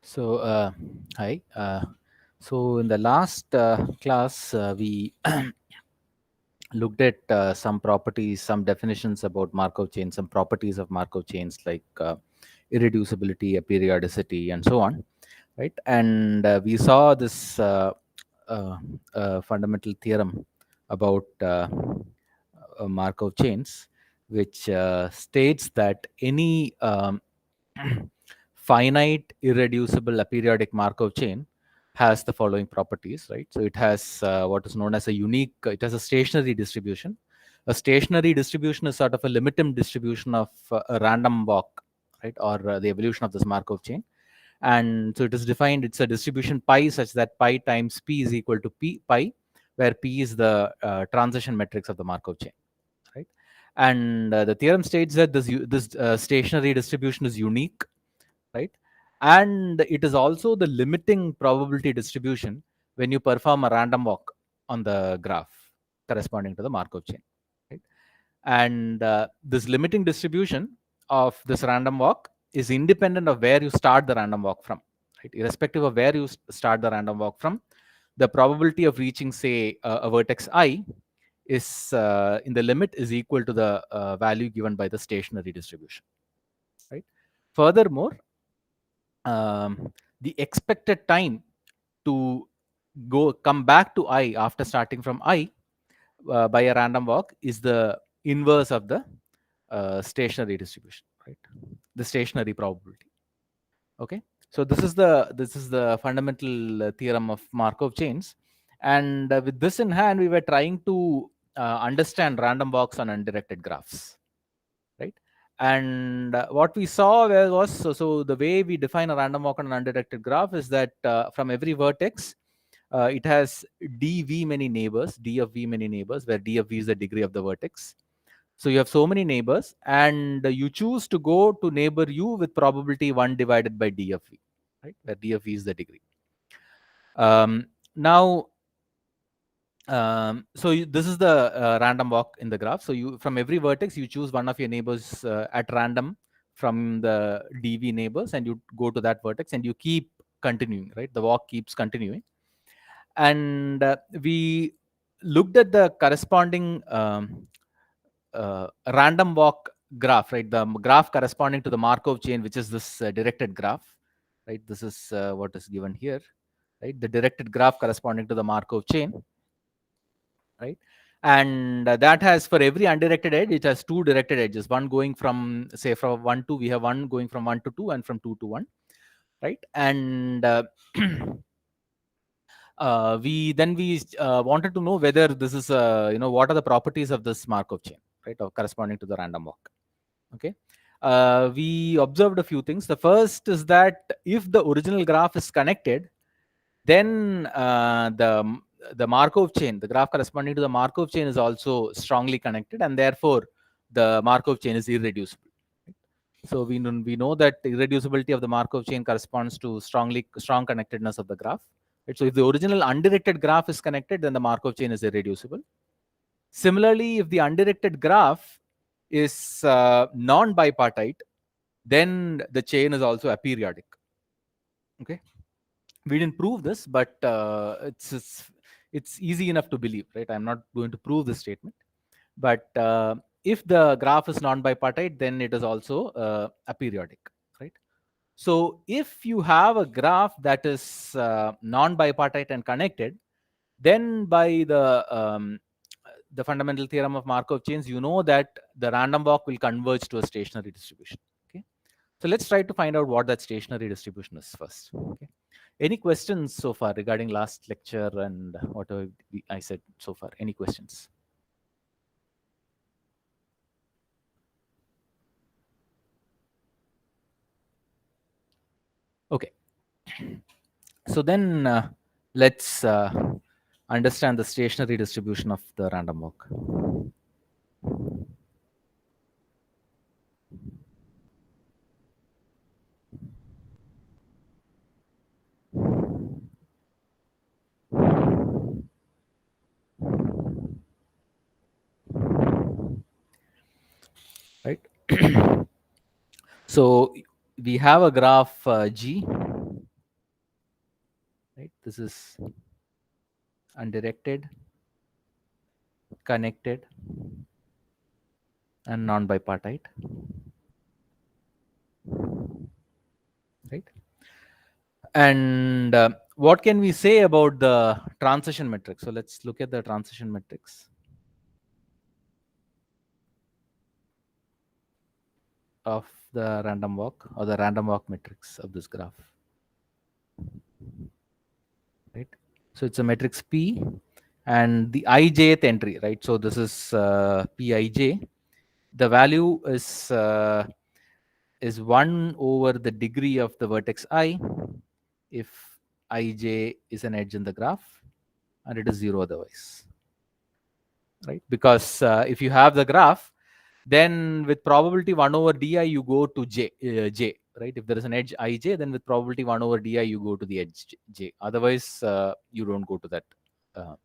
So, hi. So, in the last class, we looked at some properties, some definitions about Markov chains, some properties of Markov chains like irreducibility, periodicity, and so on, right? And we saw this uh, fundamental theorem about Markov chains, which states that any finite, irreducible, aperiodic Markov chain has the following properties, right? So it has what is known as a unique, it has a stationary distribution. A stationary distribution is sort of a limiting distribution of a random walk, right? Or the evolution of this Markov chain. And so it is defined, it's a distribution pi such that pi times p is equal to p pi, where p is the transition matrix of the Markov chain, right? And the theorem states that this stationary distribution is unique, right? And it is also the limiting probability distribution when you perform a random walk on the graph corresponding to the Markov chain, right? And this limiting distribution of this random walk is independent of where you start the random walk from, right? Irrespective of where you start the random walk from, the probability of reaching, say, a vertex I is in the limit is equal to the value given by the stationary distribution, right? Furthermore, the expected time to come back to I after starting from I by a random walk is the inverse of the stationary distribution, right? The stationary probability. Okay, so this is the fundamental theorem of Markov chains, and with this in hand, we were trying to understand random walks on undirected graphs, right? And what we saw was, so the way we define a random walk on an undirected graph is that from every vertex, it has dv many neighbors, d of v many neighbors, where d of v is the degree of the vertex. So you have so many neighbors, and you choose to go to neighbor u with probability 1 divided by d of v, right? Where d of v is the degree. Now, this is the random walk in the graph. So you, from every vertex, you choose one of your neighbors at random from the dv neighbors, and you go to that vertex, and you keep continuing, right? The walk keeps continuing. And we looked at the corresponding random walk graph, right? The graph corresponding to the Markov chain, which is this directed graph, right? This is what is given here, right? The directed graph corresponding to the Markov chain, right? And that has, for every undirected edge, it has two directed edges, one going from, say, from 1 to, we have one going from 1 to 2 and from 2 to 1, right? And we wanted to know whether this is what are the properties of this Markov chain, right, or corresponding to the random walk. Okay, we observed a few things. The first is that if the original graph is connected, then the Markov chain, the graph corresponding to the Markov chain, is also strongly connected, and therefore the Markov chain is irreducible. So we know that irreducibility of the Markov chain corresponds to strong connectedness of the graph. Right? So if the original undirected graph is connected, then the Markov chain is irreducible. Similarly, if the undirected graph is non-bipartite, then the chain is also aperiodic. Okay, we didn't prove this, but it's easy enough to believe, right? I'm not going to prove this statement, but if the graph is non-bipartite, then it is also aperiodic, right? So if you have a graph that is non-bipartite and connected, then by the fundamental theorem of Markov chains, you know that the random walk will converge to a stationary distribution. Okay, so let's try to find out what that stationary distribution is first. Okay, any questions so far regarding last lecture and whatever I said so far? Any questions? Okay, so then let's understand the stationary distribution of the random walk. Right. So we have a graph G, right? This is undirected, connected, and non-bipartite, right? And what can we say about the transition matrix? So let's look at the transition matrix of the random walk, or the random walk matrix of this graph, right? So it's a matrix P and the ijth entry, right? So this is Pij. The value is 1 over the degree of the vertex I if ij is an edge in the graph, and it is 0 otherwise, right? Because if you have the graph, then with probability 1 over di you go to j, right? If there is an edge ij, then with probability 1 over di you go to the edge j. Otherwise you don't go to that uh,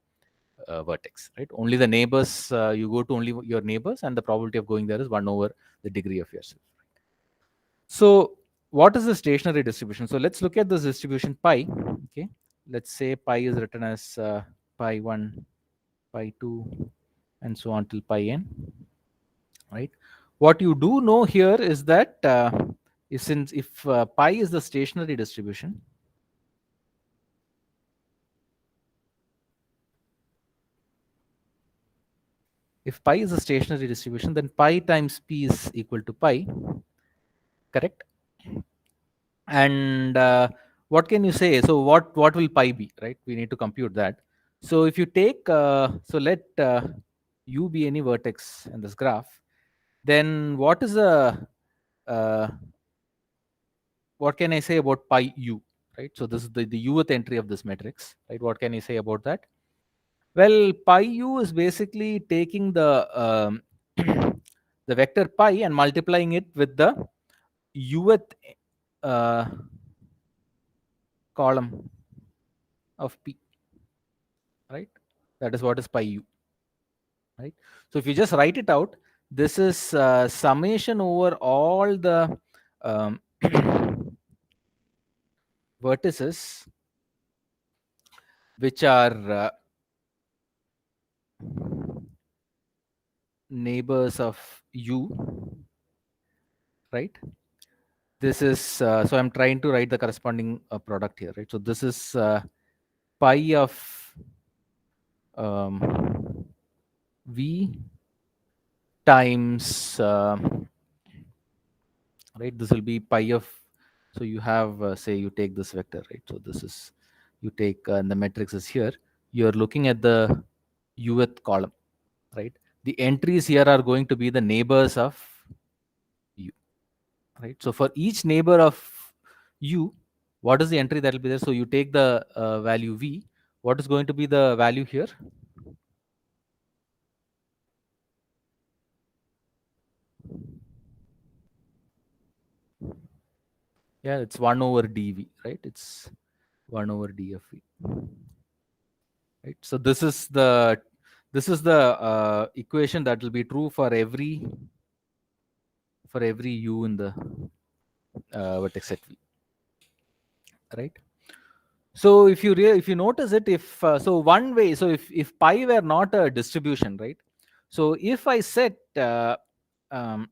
vertex, right? Only the neighbors, you go to only your neighbors, and the probability of going there is 1 over the degree of yourself. So what is the stationary distribution? So let's look at this distribution pi. Okay, let's say pi is written as pi 1, pi 2, and so on till pi n, right? What you do know here is that if pi is the stationary distribution, if pi is a stationary distribution, then pi times p is equal to pi, correct? And what can you say? So what will pi be, right? We need to compute that. So if you take so let u be any vertex in this graph, then what is uh, what can I say about pi u, right? So this is the uth entry of this matrix, right? What can I say about that? Well, pi u is basically taking the the vector pi and multiplying it with the uth uh, column of p, right? That is what is pi u, right? So if you just write it out, this is summation over all the um, vertices which are neighbors of u, right? This is so I'm trying to write the corresponding product here, right? So this is pi of v times right, this will be pi of, so you have say you take this vector, right? So this is, you take and the matrix is here, you're looking at the uth column, right? The entries here are going to be the neighbors of u, right? So for each neighbor of u, what is the entry that will be there? So you take the value v, what is going to be the value here? Yeah, it's 1 over dv, right? It's 1 over d of v, right? So this is the equation that will be true for every u in the vertex set v, right? So if you notice it, if so one way, so if pi were not a distribution, right? So if I set um,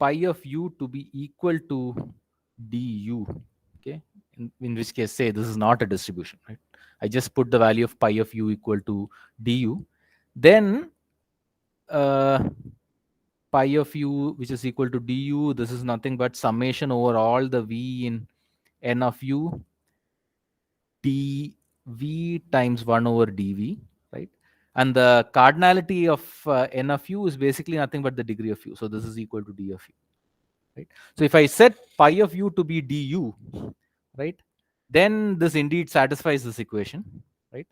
pi of u to be equal to du, okay, in which case say this is not a distribution, right? I just put the value of pi of u equal to du, then uh, pi of u which is equal to du, this is nothing but summation over all the v in n of u dv times 1 over dv, right? And the cardinality of n of u is basically nothing but the degree of u, so this is equal to d of u, right? So if I set pi of u to be du, right, then this indeed satisfies this equation, right?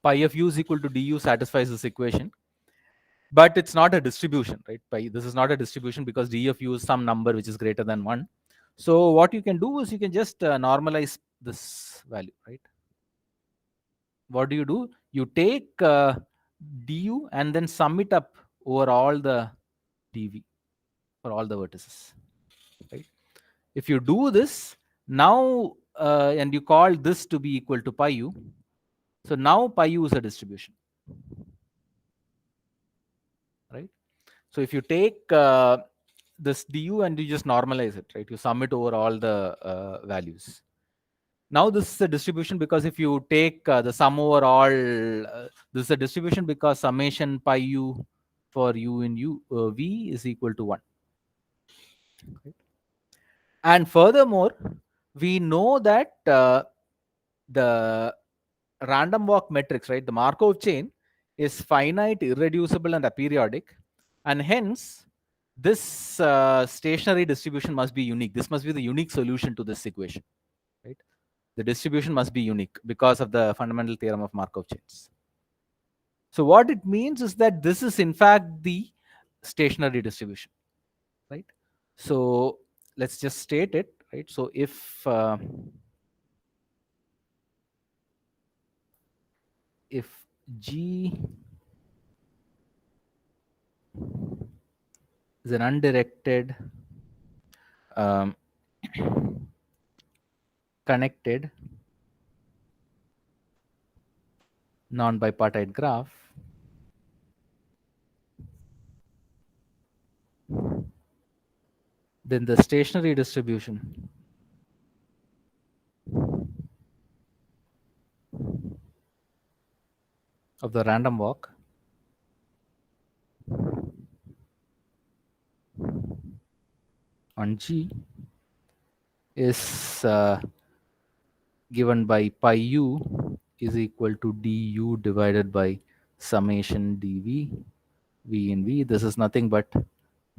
Pi of u is equal to du satisfies this equation, but it's not a distribution, right? This is not a distribution because d of u is some number which is greater than 1. So what you can do is you can just normalize this value, right? What do? You take du and then sum it up over all the dv for all the vertices, right? If you do this, Now, and you call this to be equal to pi u. So now pi u is a distribution, right? So if you take this du and you just normalize it, right? You sum it over all the values. Now this is a distribution because if you take the sum over all, this is a distribution because summation pi u for u in u v is equal to 1. Right? And furthermore, we know that the random walk matrix, right, the Markov chain is finite, irreducible, and aperiodic, and hence this stationary distribution must be unique. This must be the unique solution to this equation, right? The distribution must be unique because of the fundamental theorem of Markov chains. So what it means is that this is in fact the stationary distribution, right? So let's just state it, right? So if G is an undirected um, connected non-bipartite graph, then the stationary distribution of the random walk on G is given by pi u is equal to du divided by summation dv v in v. This is nothing but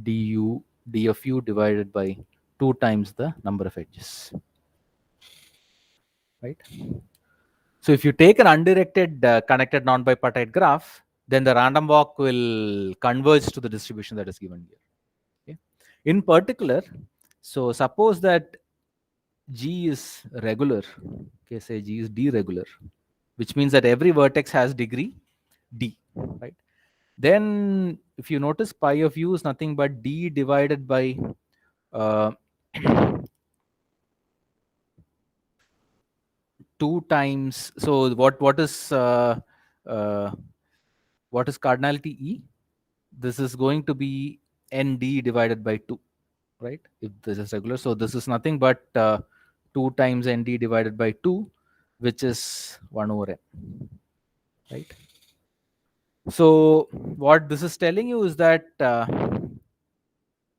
du d of u divided by 2 times the number of edges, right? So if you take an undirected connected non-bipartite graph, then the random walk will converge to the distribution that is given here. Okay? In particular, so suppose that G is regular, okay, say G is d-regular, which means that every vertex has degree d, right? Then if you notice, pi of u is nothing but d divided by uh, 2 times. So uh, what is cardinality E? This is going to be nd divided by 2, right? If this is regular, so this is nothing but 2 times nd divided by 2, which is 1 over n, right? So what this is telling you is that a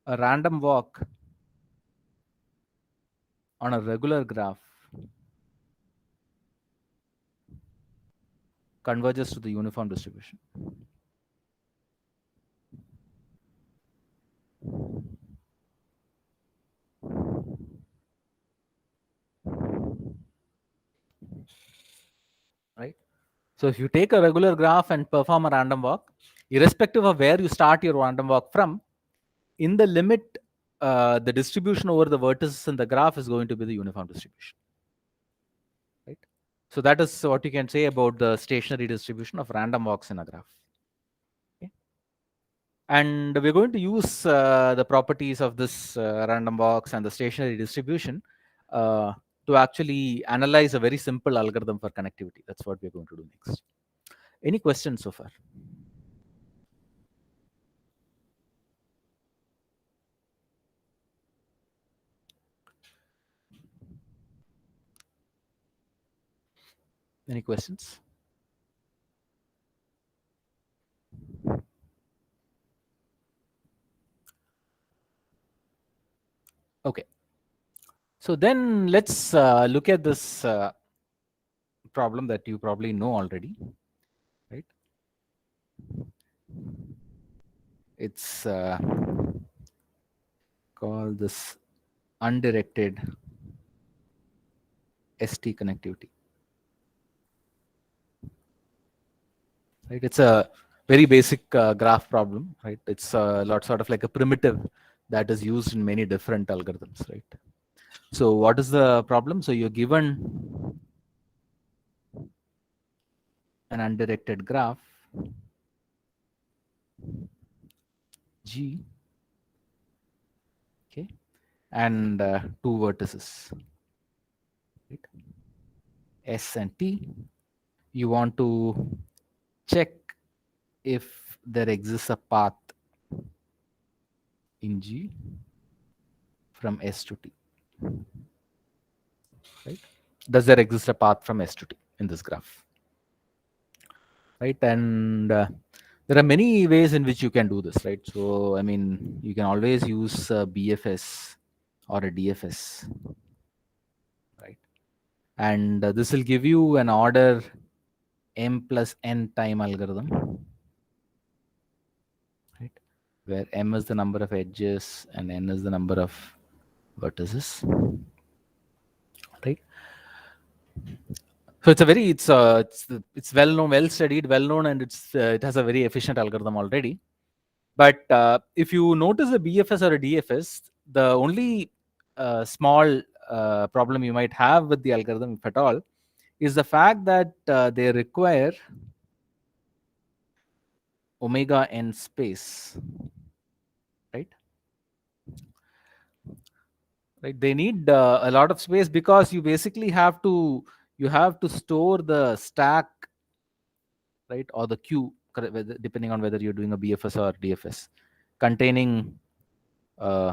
random walk on a regular graph converges to the uniform distribution. Right? So if you take a regular graph and perform a random walk, irrespective of where you start your random walk from, in the limit, the distribution over the vertices in the graph is going to be the uniform distribution. Right? So that is what you can say about the stationary distribution of random walks in a graph. Okay? And we're going to use the properties of this random walks and the stationary distribution to actually analyze a very simple algorithm for connectivity. That's what we're going to do next. Any questions so far? Any questions? Okay. So then let's look at this problem that you probably know already, right? It's called this undirected ST connectivity. Right? It's a very basic graph problem, right? It's a lot sort of like a primitive that is used in many different algorithms, right? So what is the problem? So you're given an undirected graph G, okay, and 2 vertices. right? S and T. You want to check if there exists a path in G from S to T, right? Does there exist a path from S to T in this graph, right? And there are many ways in which you can do this, right? So, I mean, you can always use a BFS or a DFS, right? And this will give you an order m plus n time algorithm, right? Where m is the number of edges and n is the number of vertices, right? So it's a very it's well known, well studied, well known, and it has a very efficient algorithm already. But if you notice a BFS or a DFS, the only small problem you might have with the algorithm, if at all, is the fact that they require omega n space, right? Right. They need a lot of space because you basically have to store the stack, right, or the queue, depending on whether you're doing a BFS or DFS, containing uh,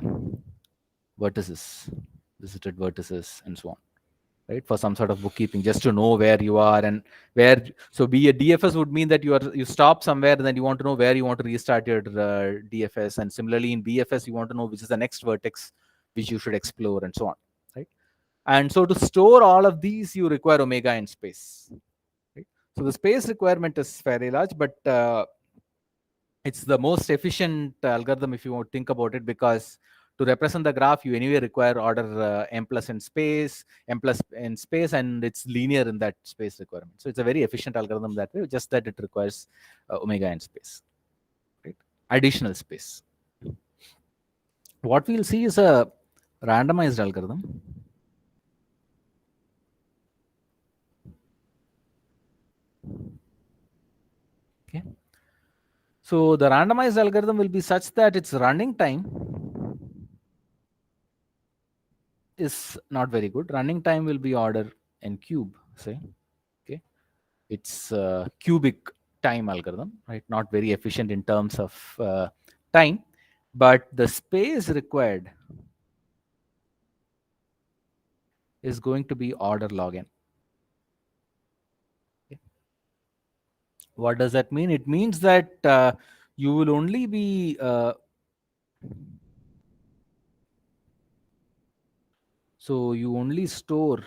vertices, visited vertices, and so on, right, for some sort of bookkeeping, just to know where you are and where. So be a DFS would mean that you stop somewhere and then you want to know where you want to restart your DFS, and similarly in BFS you want to know which is the next vertex which you should explore, and so on, right? And so to store all of these you require omega in space, right? So the space requirement is fairly large, but it's the most efficient algorithm if you want to think about it, because to represent the graph you anyway require order m plus in space, m plus in space, and it's linear in that space requirement. So it's a very efficient algorithm that way, just that it requires omega in space, right? Additional space. What we'll see is a randomized algorithm. Okay. So the randomized algorithm will be such that its running time is not very good. Running time will be order n cube, say. Okay. It's a cubic time algorithm, right? Not very efficient in terms of time, but the space required is going to be order log n. Okay. What does that mean? It means that you will only be so you only store.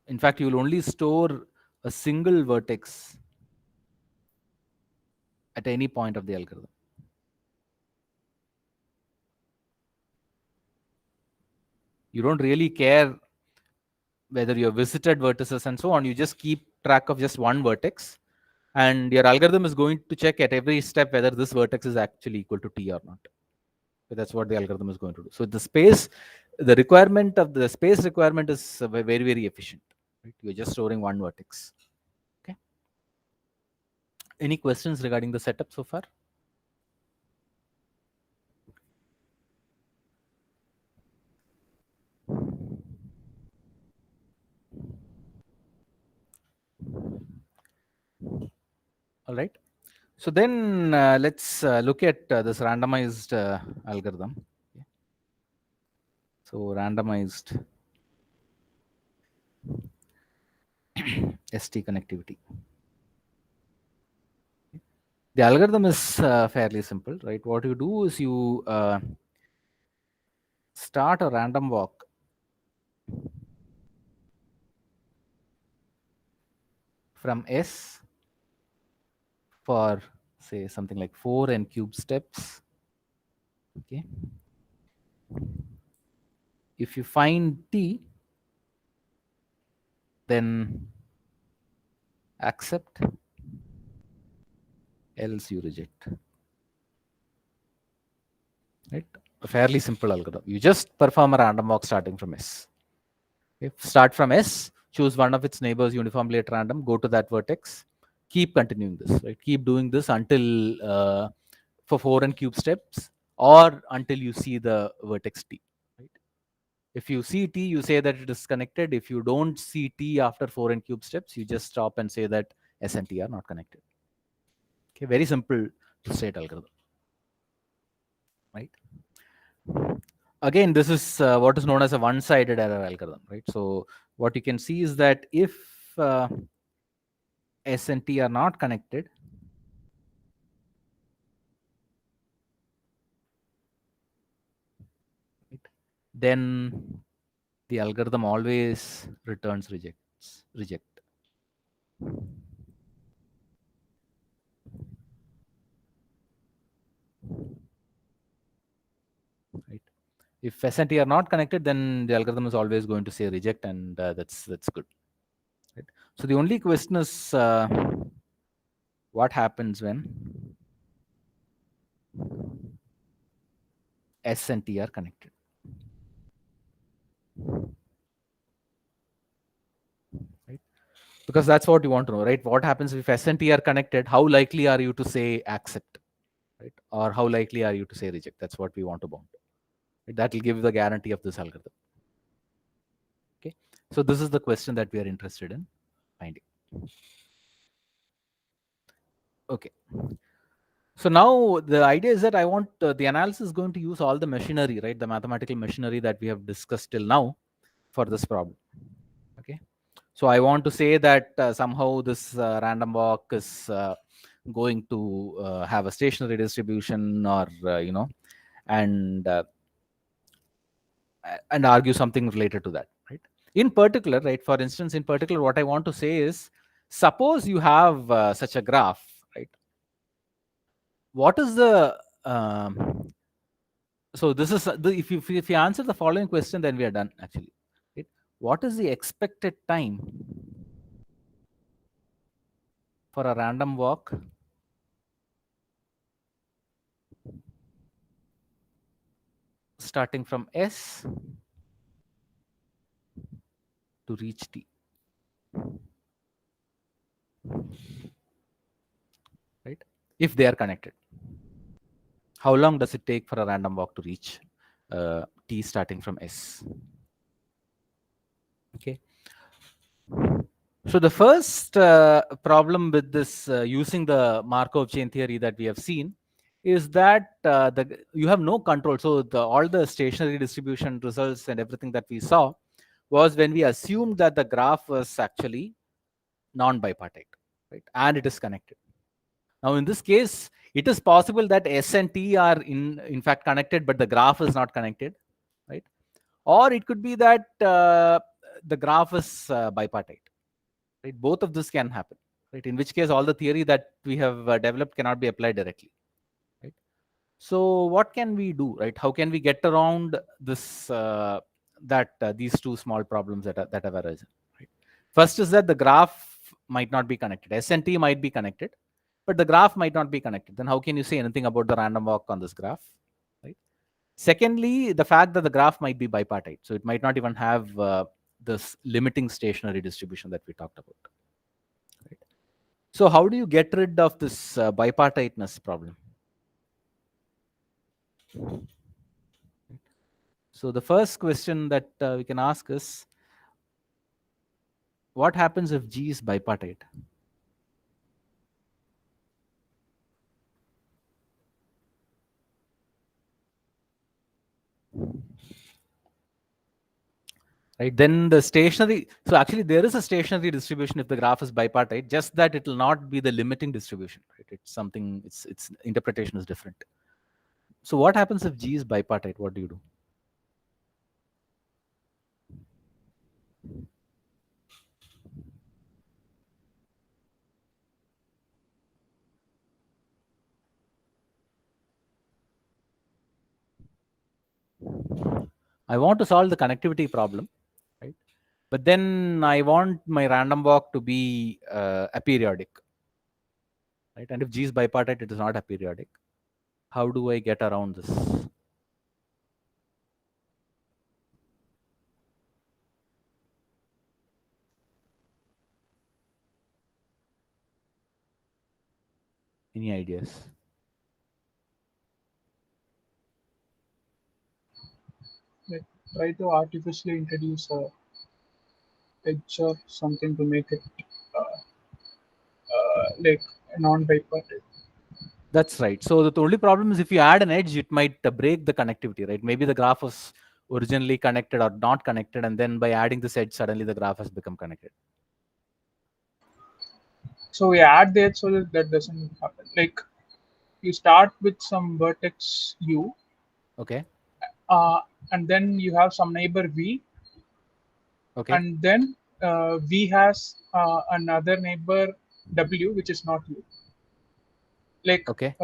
In fact, you will only store a single vertex at any point of the algorithm. You don't really care whether you have visited vertices and so on. You just keep track of just one vertex, and your algorithm is going to check at every step whether this vertex is actually equal to t or not. So that's what the algorithm is going to do. So the requirement of the space requirement is very, very efficient. Right? You're just storing one vertex. Okay. Any questions regarding the setup so far? All right. So then let's look at this randomized algorithm. Okay. So randomized ST connectivity. The algorithm is fairly simple, right? What you do is you start a random walk from S for, say, something like 4 n cube steps. Okay. If you find T, then accept, else you reject. Right? A fairly simple algorithm. You just perform a random walk starting from S. Okay. Start from S, choose one of its neighbors uniformly at random, go to that vertex, keep continuing this, right? Keep doing this until for 4 n cube steps, or until you see the vertex T. Right? If you see T, you say that it is connected. If you don't see T after 4n³ steps, you just stop and say that S and T are not connected. Okay, very simple state algorithm, right? Again, this is what is known as a one-sided error algorithm, right? So what you can see is that if S and T are not connected, right, then the algorithm always returns reject. Right. If S and T are not connected, then the algorithm is always going to say reject, and that's good. Right. So the only question is what happens when S and T are connected. Right. Because that's what you want to know, right? What happens if S and T are connected? How likely are you to say accept, right? Or how likely are you to say reject? That's what we want to bound. Right? That will give the guarantee of this algorithm. Okay. So this is the question that we are interested in finding. Okay. So now the idea is that I want the analysis is going to use all the machinery, right? The mathematical machinery that we have discussed till now for this problem. Okay. So I want to say that somehow this random walk is going to have a stationary distribution, or and argue something related to that, right? In particular, right? For instance, in particular, what I want to say is, suppose you have such a graph, right? What is the so this is if you answer the following question, then we are done actually, right? What is the expected time for a random walk starting from S to reach T, right? If they are connected, how long does it take for a random walk to reach T starting from S? Okay. So the first problem with this using the Markov chain theory that we have seen is that you have no control. So all the stationary distribution results and everything that we saw was when we assumed that the graph was actually non-bipartite, right? And it is connected. Now in this case, it is possible that S and T are in fact connected, but the graph is not connected, right? Or it could be that the graph is bipartite. Right? Both of this can happen, right? In which case, all the theory that we have developed cannot be applied directly, right? So, what can we do, right? How can we get around this? These two small problems that have arisen. Right? First is that the graph might not be connected. S and T might be connected, but the graph might not be connected. Then how can you say anything about the random walk on this graph, right? Secondly, the fact that the graph might be bipartite, so it might not even have this limiting stationary distribution that we talked about. Right? So how do you get rid of this bipartiteness problem? So the first question that we can ask is, what happens if G is bipartite? Right, then the stationary, so actually there is a stationary distribution if the graph is bipartite, just that it will not be the limiting distribution, right? It's something, its interpretation is different. So what happens if G is bipartite? What do you do? I want to solve the connectivity problem, right? But then I want my random walk to be aperiodic, right? And if G is bipartite, it is not aperiodic. How do I get around this? Any ideas? try to artificially introduce a edge or something to make it like non-bipartite. That's right. So the only problem is if you add an edge, it might break the connectivity, right? Maybe the graph was originally connected or not connected, and then by adding this edge, suddenly the graph has become connected. So we add the edge so that that doesn't happen. Like you start with some vertex u, Okay. uh, and then you have some neighbor v, Okay. and then v has another neighbor w, which is not u. Like Okay.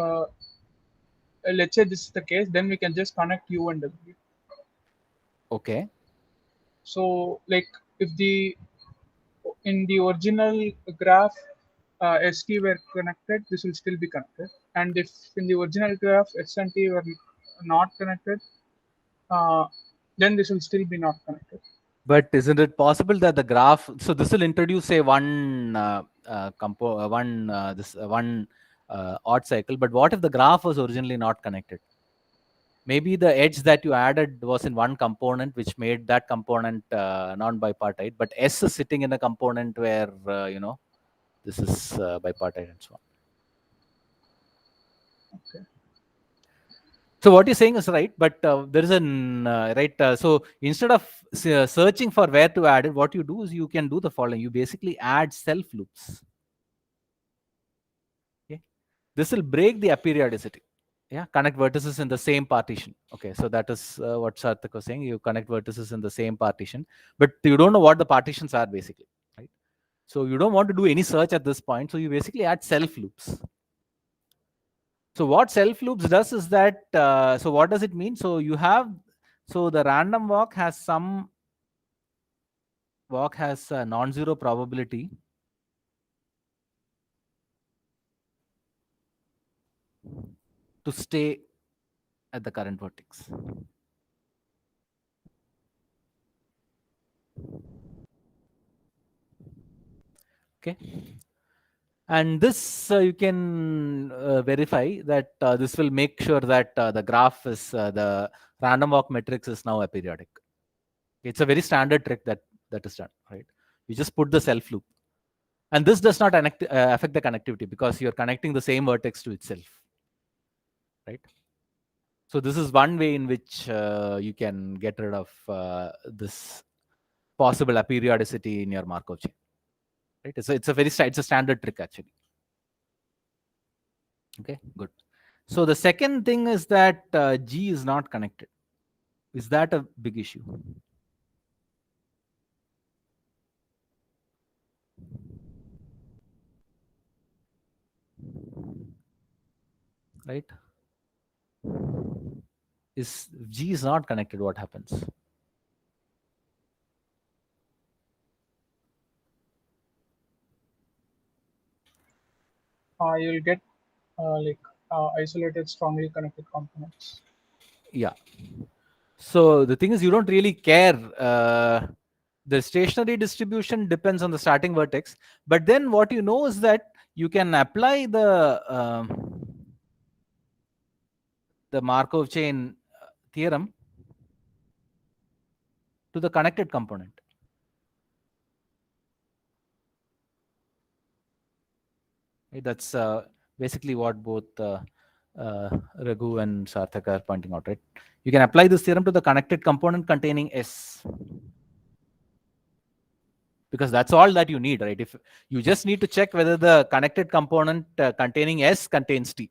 let's say this is the case, then we can just connect u and w. Okay. So like if the in the original graph st were connected, this will still be connected, and if in the original graph s and t were not connected, uh, then this will still be not connected. But isn't it possible that the graph? So this will introduce say one odd cycle. But what if the graph was originally not connected? Maybe the edge that you added was in one component, which made that component non-bipartite. But S is sitting in a component where this is bipartite and so on. Okay. So what you're saying is right, but there is an right. So instead of searching for where to add it, what you do is you can do the following. You basically add self loops. Okay, this will break the aperiodicity. Yeah, connect vertices in the same partition. Okay, so that is what Sarthak was saying. You connect vertices in the same partition, but you don't know what the partitions are basically, right? So you don't want to do any search at this point. So you basically add self loops. So what self loops does is that, so what does it mean? So you have, so the random walk has a non-zero probability to stay at the current vertex. Okay. And this you can verify that this will make sure that the graph is, the random walk matrix is now aperiodic. It's a very standard trick that is done, right? You just put the self loop. And this does not affect the connectivity because you're connecting the same vertex to itself, right? So this is one way in which you can get rid of this possible aperiodicity in your Markov chain, right? It's a standard trick actually. Okay, good. So the second thing is that G is not connected. Is that a big issue? Right? Is G is not connected, what happens? You'll get like isolated, strongly connected components. Yeah. So the thing is, you don't really care. The stationary distribution depends on the starting vertex, but then what you know is that you can apply the Markov chain theorem to the connected component. Right? That's basically what both Raghu and Sarthak are pointing out. Right? You can apply this theorem to the connected component containing S, because that's all that you need, right? If you just need to check whether the connected component containing S contains T,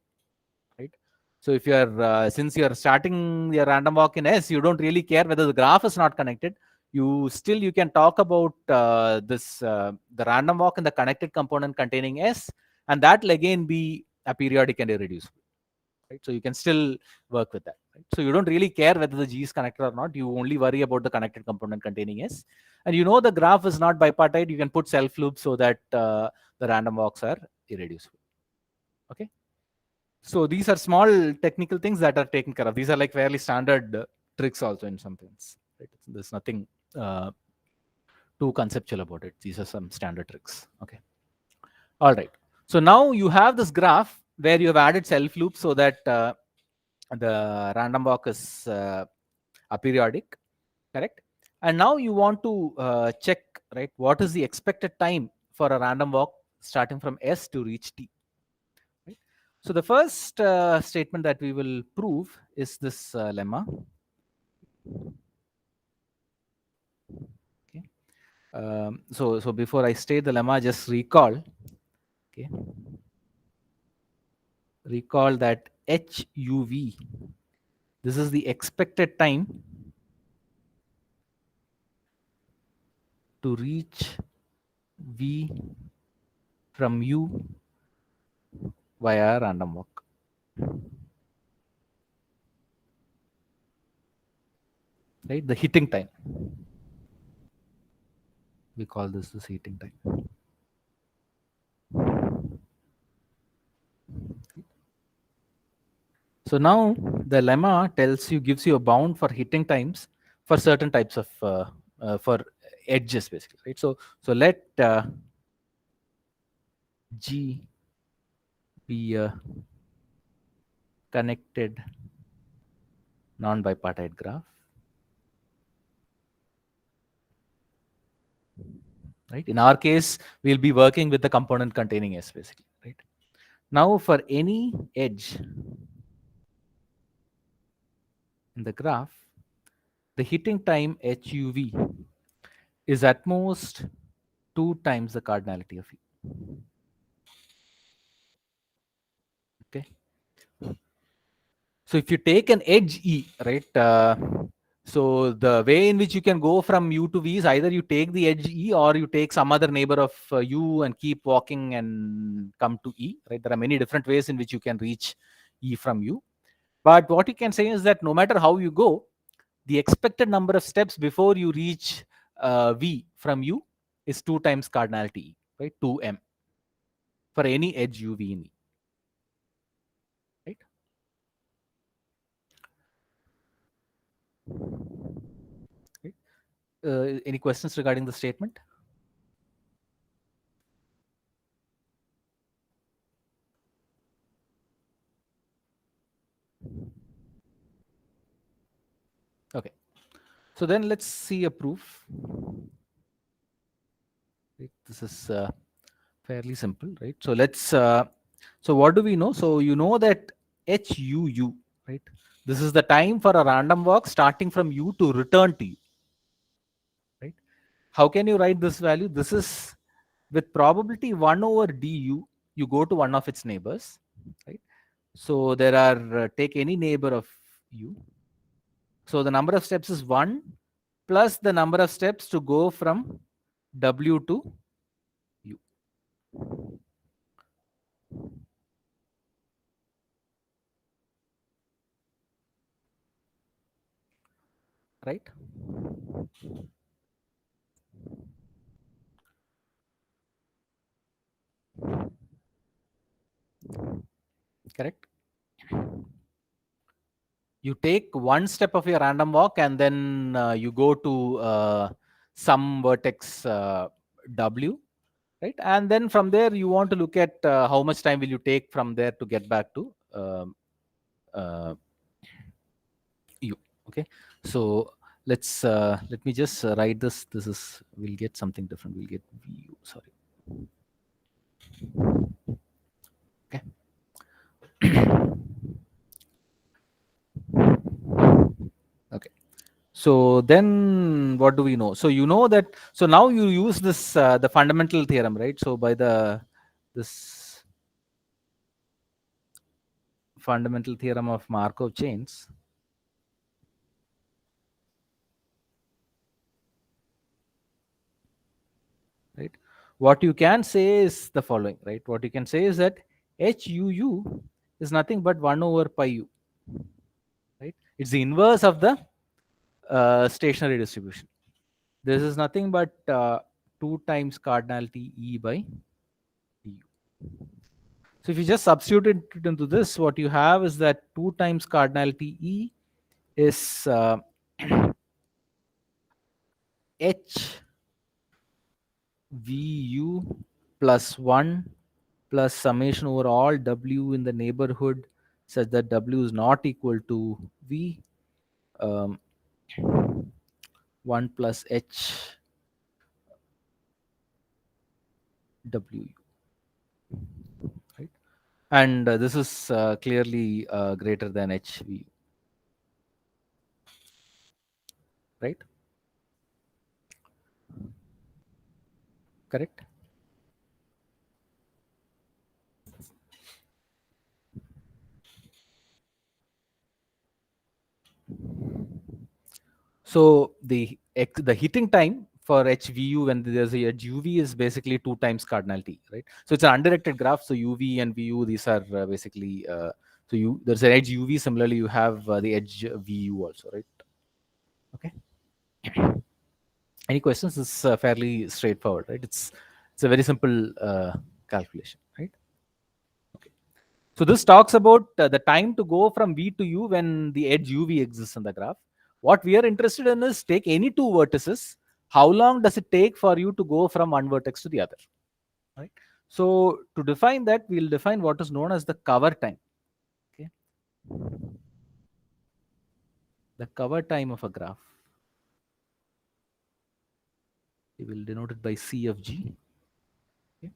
right? So if you're since you're starting your random walk in S, you don't really care whether the graph is not connected. You can talk about the random walk in the connected component containing S, and that will again be aperiodic and irreducible. Right? So you can still work with that. Right? So you don't really care whether the G is connected or not. You only worry about the connected component containing S. And you know the graph is not bipartite. You can put self loops so that the random walks are irreducible. Okay. So these are small technical things that are taken care of. These are like fairly standard tricks also in some sense. Right? There's nothing too conceptual about it. These are some standard tricks. Okay. All right. So now you have this graph where you have added self loops so that the random walk is aperiodic. correct? And now you want to check, right, what is the expected time for a random walk starting from S to reach T, right? So the first statement that we will prove is this lemma. Okay. So before I state the lemma, just recall, okay, recall that HUV, this is the expected time to reach V from U via random walk. Right, the hitting time. We call this the hitting time. So now the lemma tells you, gives you a bound for hitting times for certain types of for edges, basically, right? So let G be a connected non-bipartite graph, right? In our case, we'll be working with the component containing S, basically, right? Now for any edge in the graph, the hitting time HUV is at most 2 times the cardinality of E. Okay. So if you take an edge E, right? So the way in which you can go from U to V is either you take the edge E or you take some other neighbor of U and keep walking and come to E, right? There are many different ways in which you can reach E from U. But what you can say is that no matter how you go, the expected number of steps before you reach V from U is 2 times cardinality E, right? 2m for any edge UV in E, right? Okay. Any questions regarding the statement? Okay. So then let's see a proof. Right? This is fairly simple, right? So let's, so what do we know? So you know that HUU, right? This is the time for a random walk starting from U to return to U, right? How can you write this value? This is with probability 1 over du, you go to one of its neighbors, right? So there are, take any neighbor of U. So the number of steps is 1 plus the number of steps to go from W to U. Right? Correct? You take one step of your random walk and then you go to some vertex W, right? And then from there you want to look at how much time will you take from there to get back to U. Okay, so let's let me just write this. This is, we'll get something different. We'll get VU. Sorry. Okay. Okay. So then what do we know? So you know that, so now you use this, the fundamental theorem, right? So by this fundamental theorem of Markov chains, right? What you can say is the following, right? What you can say is that HUU is nothing but 1 over pi U, right? It's the inverse of the stationary distribution. This is nothing but 2 times cardinality E by du. So if you just substitute it into this, what you have is that 2 times cardinality E is H VU plus 1 plus summation over all W in the neighborhood such that W is not equal to V. Um, 1 plus h w, right? And this is clearly greater than hv, right? Correct. So the heating time for HVU when there's a edge UV is basically 2 times cardinal T, right? So it's an undirected graph. So UV and VU, these are basically so there's an edge UV. Similarly, you have the edge VU also, right? Okay. Any questions? It's fairly straightforward, right? It's a very simple calculation, right? Okay. So this talks about the time to go from V to U when the edge UV exists in the graph. What we are interested in is take any two vertices. How long does it take for you to go from one vertex to the other? Right. So to define that, we'll define what is known as the cover time. Okay. The cover time of a graph. We will denote it by C of G. Okay.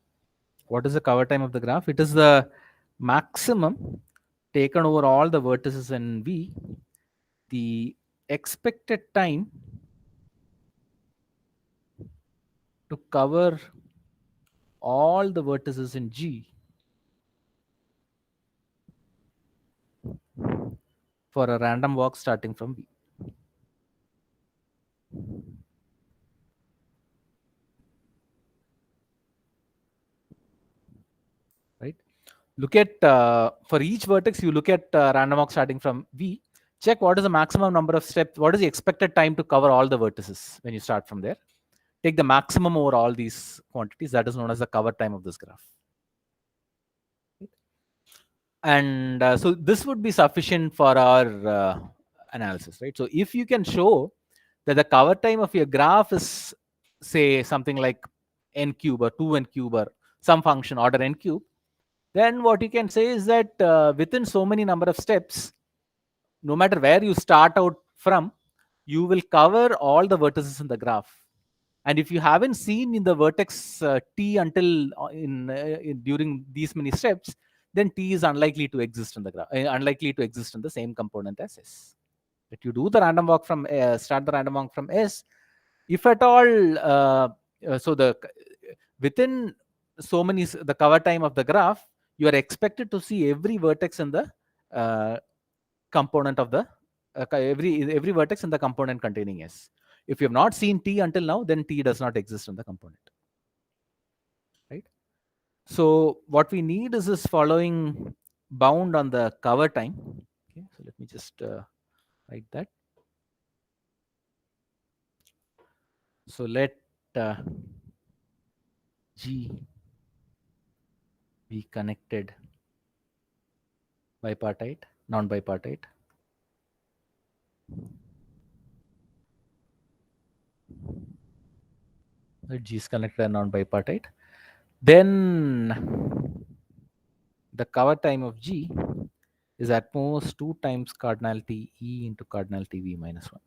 What is the cover time of the graph? It is the maximum taken over all the vertices in V, the expected time to cover all the vertices in G for a random walk starting from V. Right? Look at for each vertex, you look at random walk starting from V. Check what is the maximum number of steps. What is the expected time to cover all the vertices when you start from there? Take the maximum over all these quantities. That is known as the cover time of this graph. And so this would be sufficient for our analysis, right? So if you can show that the cover time of your graph is, say, something like n cube or 2n cube or some function order n cube, then what you can say is that within so many number of steps, no matter where you start out from, you will cover all the vertices in the graph. And if you haven't seen in the vertex t until during these many steps, then t is unlikely to exist in the graph, unlikely to exist in the same component as s. If you do the random walk from start the random walk from s, if at all, so the within so many the cover time of the graph, you are expected to see every vertex in the component of the every vertex in the component containing s. If you have not seen t until now, then t does not exist in the component, right? So what we need is this following bound on the cover time. Okay, so let me just write that. So let G be connected bipartite, non-bipartite. Let G is connected and non-bipartite. Then the cover time of G is at most 2 times cardinality E into cardinality V minus 1.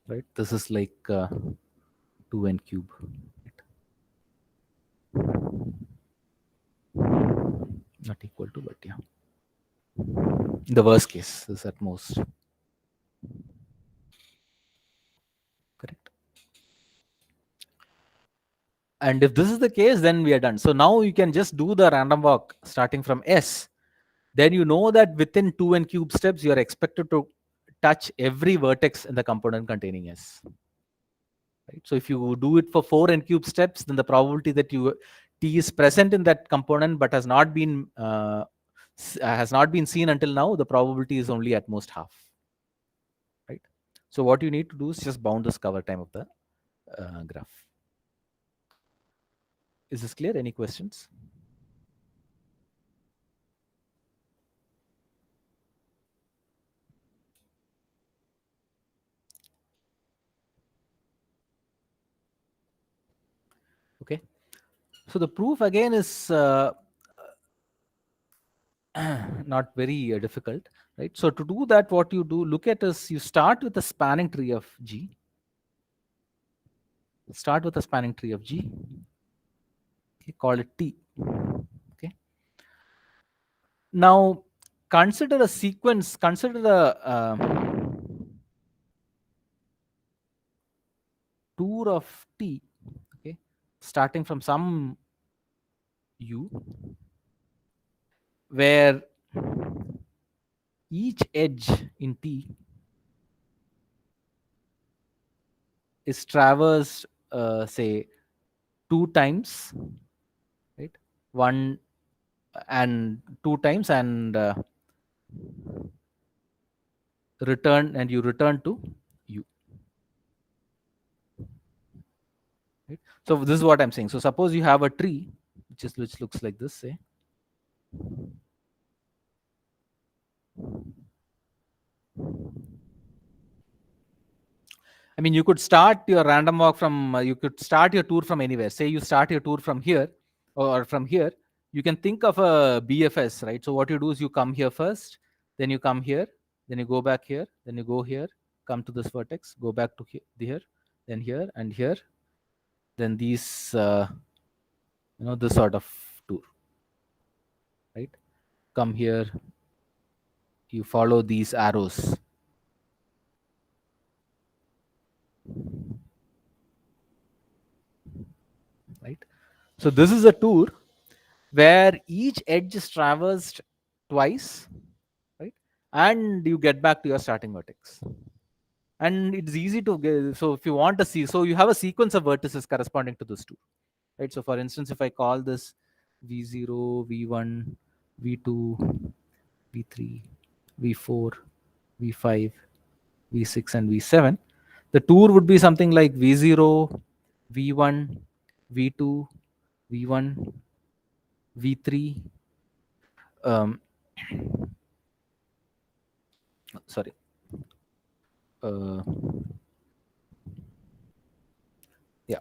Right? This is like 2n cube. Not equal to, but yeah. In the worst case, this is at most. Correct. And if this is the case, then we are done. So now you can just do the random walk starting from S. Then you know that within 2n cube steps, you are expected to touch every vertex in the component containing S. Right? So if you do it for 4n cube steps, then the probability that T is present in that component but has not been seen until now, the probability is only at most half. Right? So what you need to do is just bound this cover time of the graph. Is this clear? Any questions? Okay. So the proof again is not very difficult, right? So to do that, what you do, look at is you start with a spanning tree of G. start with a spanning tree of G. Okay, call it T. Okay. Now consider a sequence. Consider a tour of T. Okay, starting from some U, where each edge in T is traversed, say, two times, right? One and two times, and return, and you return to U. Right? So this is what I'm saying. So suppose you have a tree, which looks like this, say. I mean, you could start your random walk from, you could start your tour from anywhere. Say you start your tour from here or from here. You can think of a BFS, right? So what you do is you come here first, then you come here, then you go back here, then you go here, come to this vertex, go back to here, then here and here, then these, this sort of tour, right? Come here, you follow these arrows, right? So this is a tour where each edge is traversed twice, right? And you get back to your starting vertex. And it's easy to get, so if you want to see, so you have a sequence of vertices corresponding to this tour, right? So for instance, if I call this V0, V1, V2, V3, V4, V5, V6, and V7, the tour would be something like V0, V1, V2, V1, V3, sorry, uh, yeah,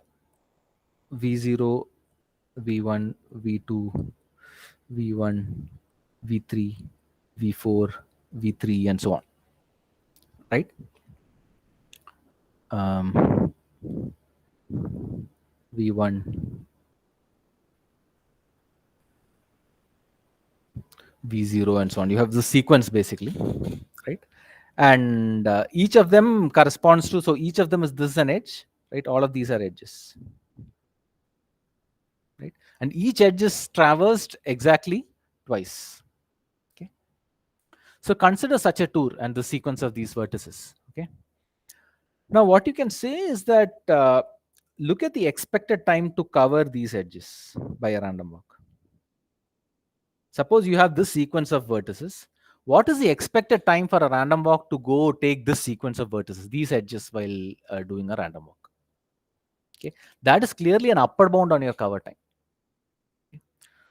V0, V1, V2, V1, V3, V4, V3, and so on, right? V1, V0, and so on. You have the sequence basically, right? And each of them corresponds to, so each of them is this an edge, right? All of these are edges, right? And each edge is traversed exactly twice. Okay. So consider such a tour and the sequence of these vertices. Okay. Now what you can say is that look at the expected time to cover these edges by a random walk. Suppose you have this sequence of vertices. What is the expected time for a random walk to go take this sequence of vertices, these edges, while doing a random walk? Okay, that is clearly an upper bound on your cover time. Okay.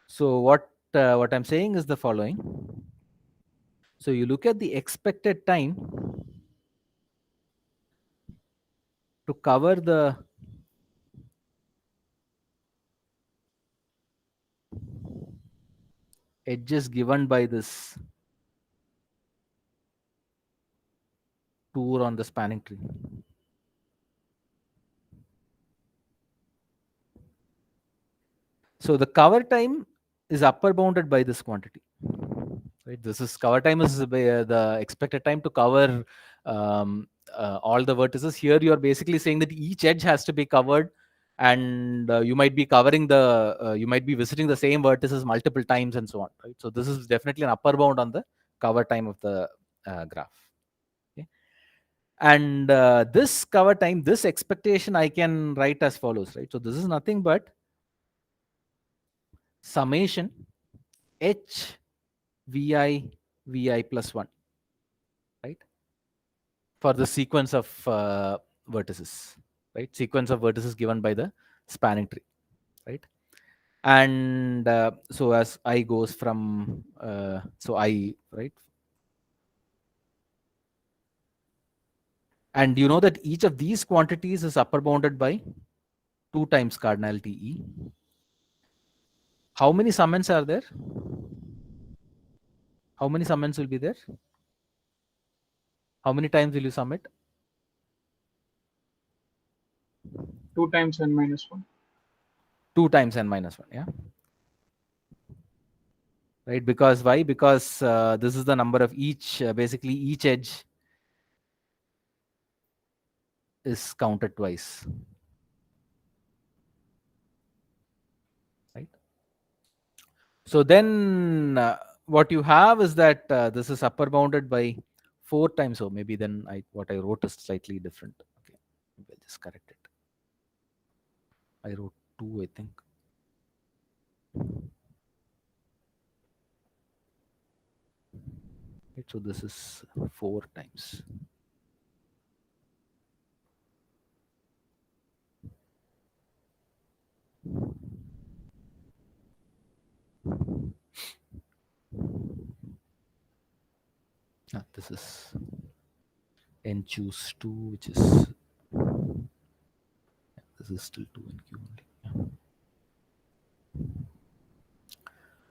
So what I'm saying is the following. So you look at the expected time to cover the edges given by this tour on the spanning tree. So the cover time is upper bounded by this quantity. Right, this is cover time is the expected time to cover all the vertices. Here you are basically saying that each edge has to be covered, and you might be covering the you might be visiting the same vertices multiple times and so on, right? So this is definitely an upper bound on the cover time of the graph. Okay. And this cover time, this expectation, I can write as follows, right? So this is nothing but summation h vi plus 1, right? For the sequence of vertices, right? Sequence of vertices given by the spanning tree, right? And so as I goes from so I, right? And you know that each of these quantities is upper bounded by 2 times cardinality E. How many summons are there? How many summons will be there? How many times will you sum it? 2 times n minus 1. 2 times n minus 1, yeah. Right, because why? Because this is the number of each, basically each edge is counted twice. Right. So then what you have is that this is upper bounded by 4 times. So maybe then what I wrote is slightly different. Okay, maybe I'll just correct it. I wrote 2, I think. Right, so this is 4 times. This is n choose 2, which is, this is still 2nq only. Yeah.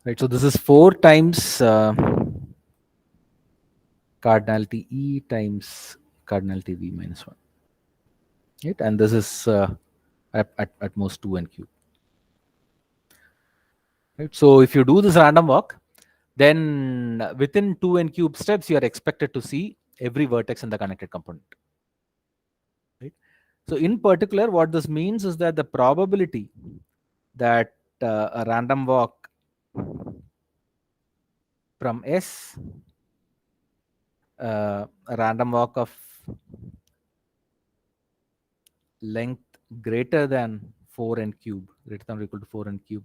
Right, so this is 4 times cardinality E times cardinality V minus 1. Right, and this is at most 2n cube. Right, so if you do this random walk, then within 2n cube steps, you are expected to see every vertex in the connected component. Right? So in particular, what this means is that the probability that a random walk from S, a random walk of length greater than 4n cube, greater than or equal to 4n cube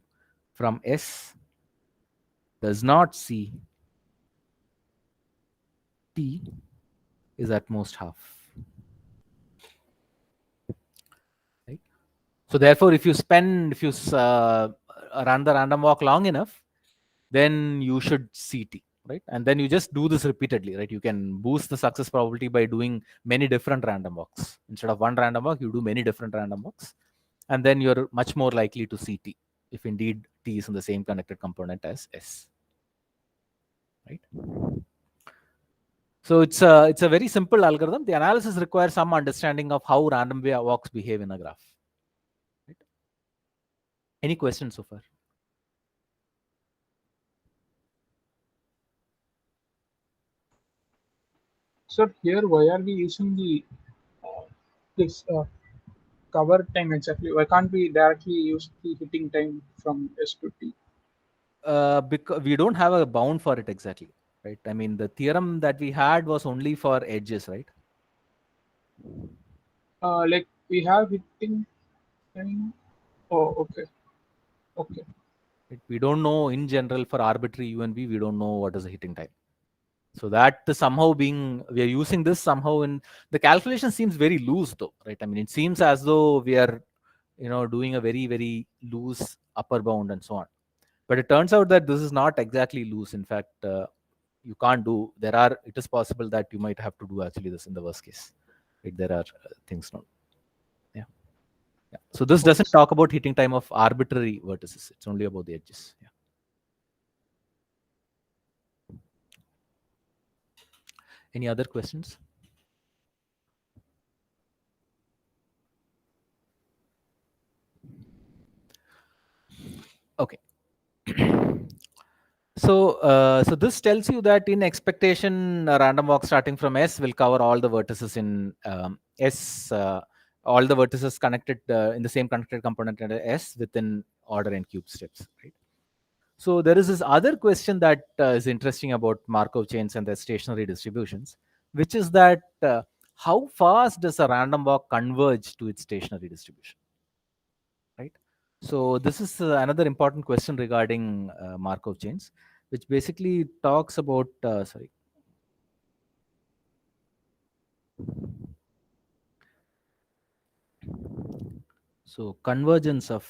from S does not see T is at most half. Right? So therefore, if you run the random walk long enough, then you should see T, right? And then you just do this repeatedly, right? You can boost the success probability by doing many different random walks. Instead of one random walk, you do many different random walks, and then you're much more likely to see T if indeed T is in the same connected component as S, right? So it's a very simple algorithm. The analysis requires some understanding of how random walks behave in a graph. Right? Any questions so far? So here, why are we using the this cover time exactly? Why can't we directly use the hitting time from S to T? Because we don't have a bound for it exactly, right? I mean, the theorem that we had was only for edges, right? Like we have hitting time. Oh, okay, okay. We don't know in general for arbitrary U and V, we don't know what is the hitting time. So that somehow we are using this somehow in the calculation seems very loose though, right? I mean, it seems as though we are, doing a very, very loose upper bound and so on. But it turns out that this is not exactly loose. In fact, you can't do, it is possible that you might have to do actually this in the worst case. Right? There are things not. Yeah. Yeah. So this doesn't talk about hitting time of arbitrary vertices. It's only about the edges. Yeah. Any other questions? Okay. So this tells you that in expectation, a random walk starting from S will cover all the vertices in S, all the vertices connected in the same connected component at S within order n cube steps. Right. So there is this other question that is interesting about Markov chains and their stationary distributions, which is that how fast does a random walk converge to its stationary distribution? Right. So this is another important question regarding Markov chains, which basically talks about so convergence of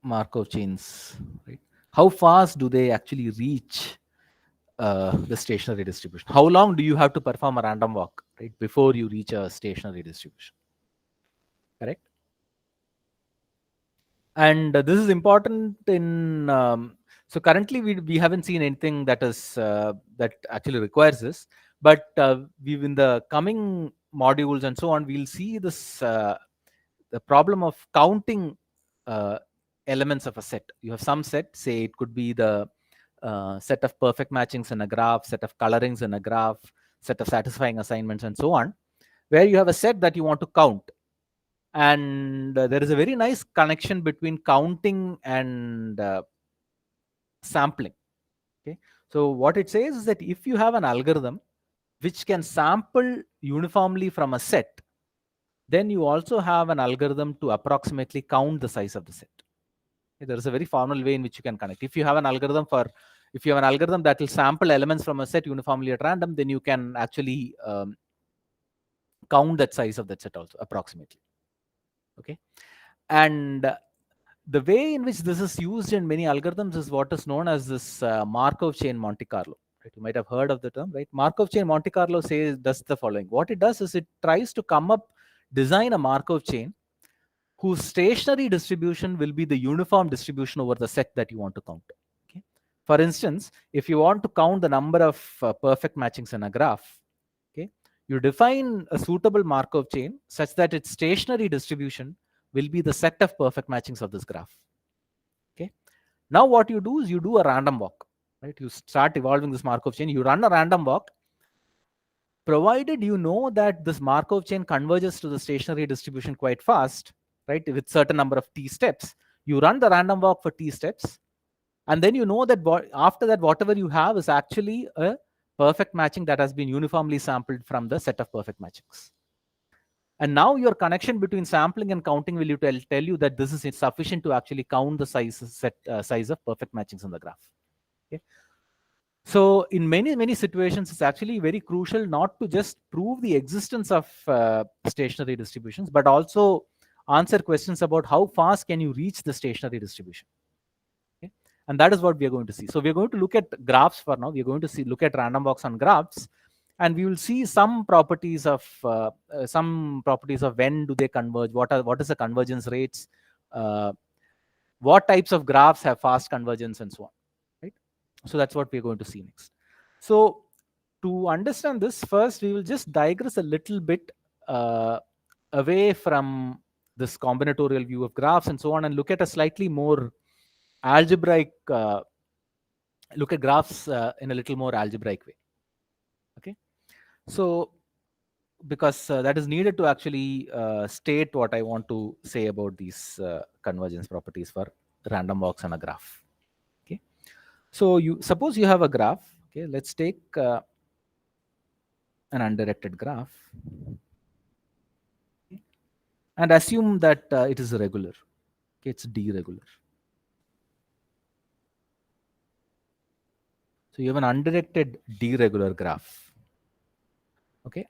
Markov chains. Right. How fast do they actually reach the stationary distribution? How long do you have to perform a random walk, right, before you reach a stationary distribution? Correct. And this is important in so currently we haven't seen anything that is that actually requires this, but we in the coming modules and so on, we'll see this the problem of counting elements of a set. You have some set, say it could be the set of perfect matchings in a graph, set of colorings in a graph, set of satisfying assignments, and so on, where you have a set that you want to count. And there is a very nice connection between counting and sampling. Okay, so what it says is that if you have an algorithm which can sample uniformly from a set, then you also have an algorithm to approximately count the size of the set. Okay, there is a very formal way in which you can connect. If you have an algorithm that will sample elements from a set uniformly at random, then you can actually count that size of that set also approximately. Okay, and the way in which this is used in many algorithms is what is known as this Markov chain Monte Carlo. Right? You might have heard of the term, right? Markov chain Monte Carlo does the following. What it does is it tries to design a Markov chain whose stationary distribution will be the uniform distribution over the set that you want to count. Okay? For instance, if you want to count the number of perfect matchings in a graph, okay, you define a suitable Markov chain such that its stationary distribution will be the set of perfect matchings of this graph. Okay. Now what you do is you do a random walk, right? You start evolving this Markov chain. You run a random walk, provided you know that this Markov chain converges to the stationary distribution quite fast, right? With certain number of t steps, you run the random walk for t steps, and then you know that after that, whatever you have is actually a perfect matching that has been uniformly sampled from the set of perfect matchings. And now your connection between sampling and counting will tell you that this is sufficient to actually count the size of perfect matchings in the graph. Okay. So in many situations, it's actually very crucial not to just prove the existence of stationary distributions, but also answer questions about how fast can you reach the stationary distribution. Okay. And that is what we are going to see. So we're going to look at graphs for now. We're going to look at random walks on graphs, and we will see some properties of when do they converge, what is the convergence rates, what types of graphs have fast convergence, and so on. Right. So that's what we're going to see next. So to understand this, first we will just digress a little bit away from this combinatorial view of graphs and so on, and look at a slightly more algebraic look at graphs in a little more algebraic way. Okay, so because that is needed to actually state what I want to say about these convergence properties for random walks on a graph. Okay, so you suppose you have a graph. Okay, let's take an undirected graph, okay, and assume that it is regular. Okay, it's deregular. So you have an undirected deregular graph. Okay,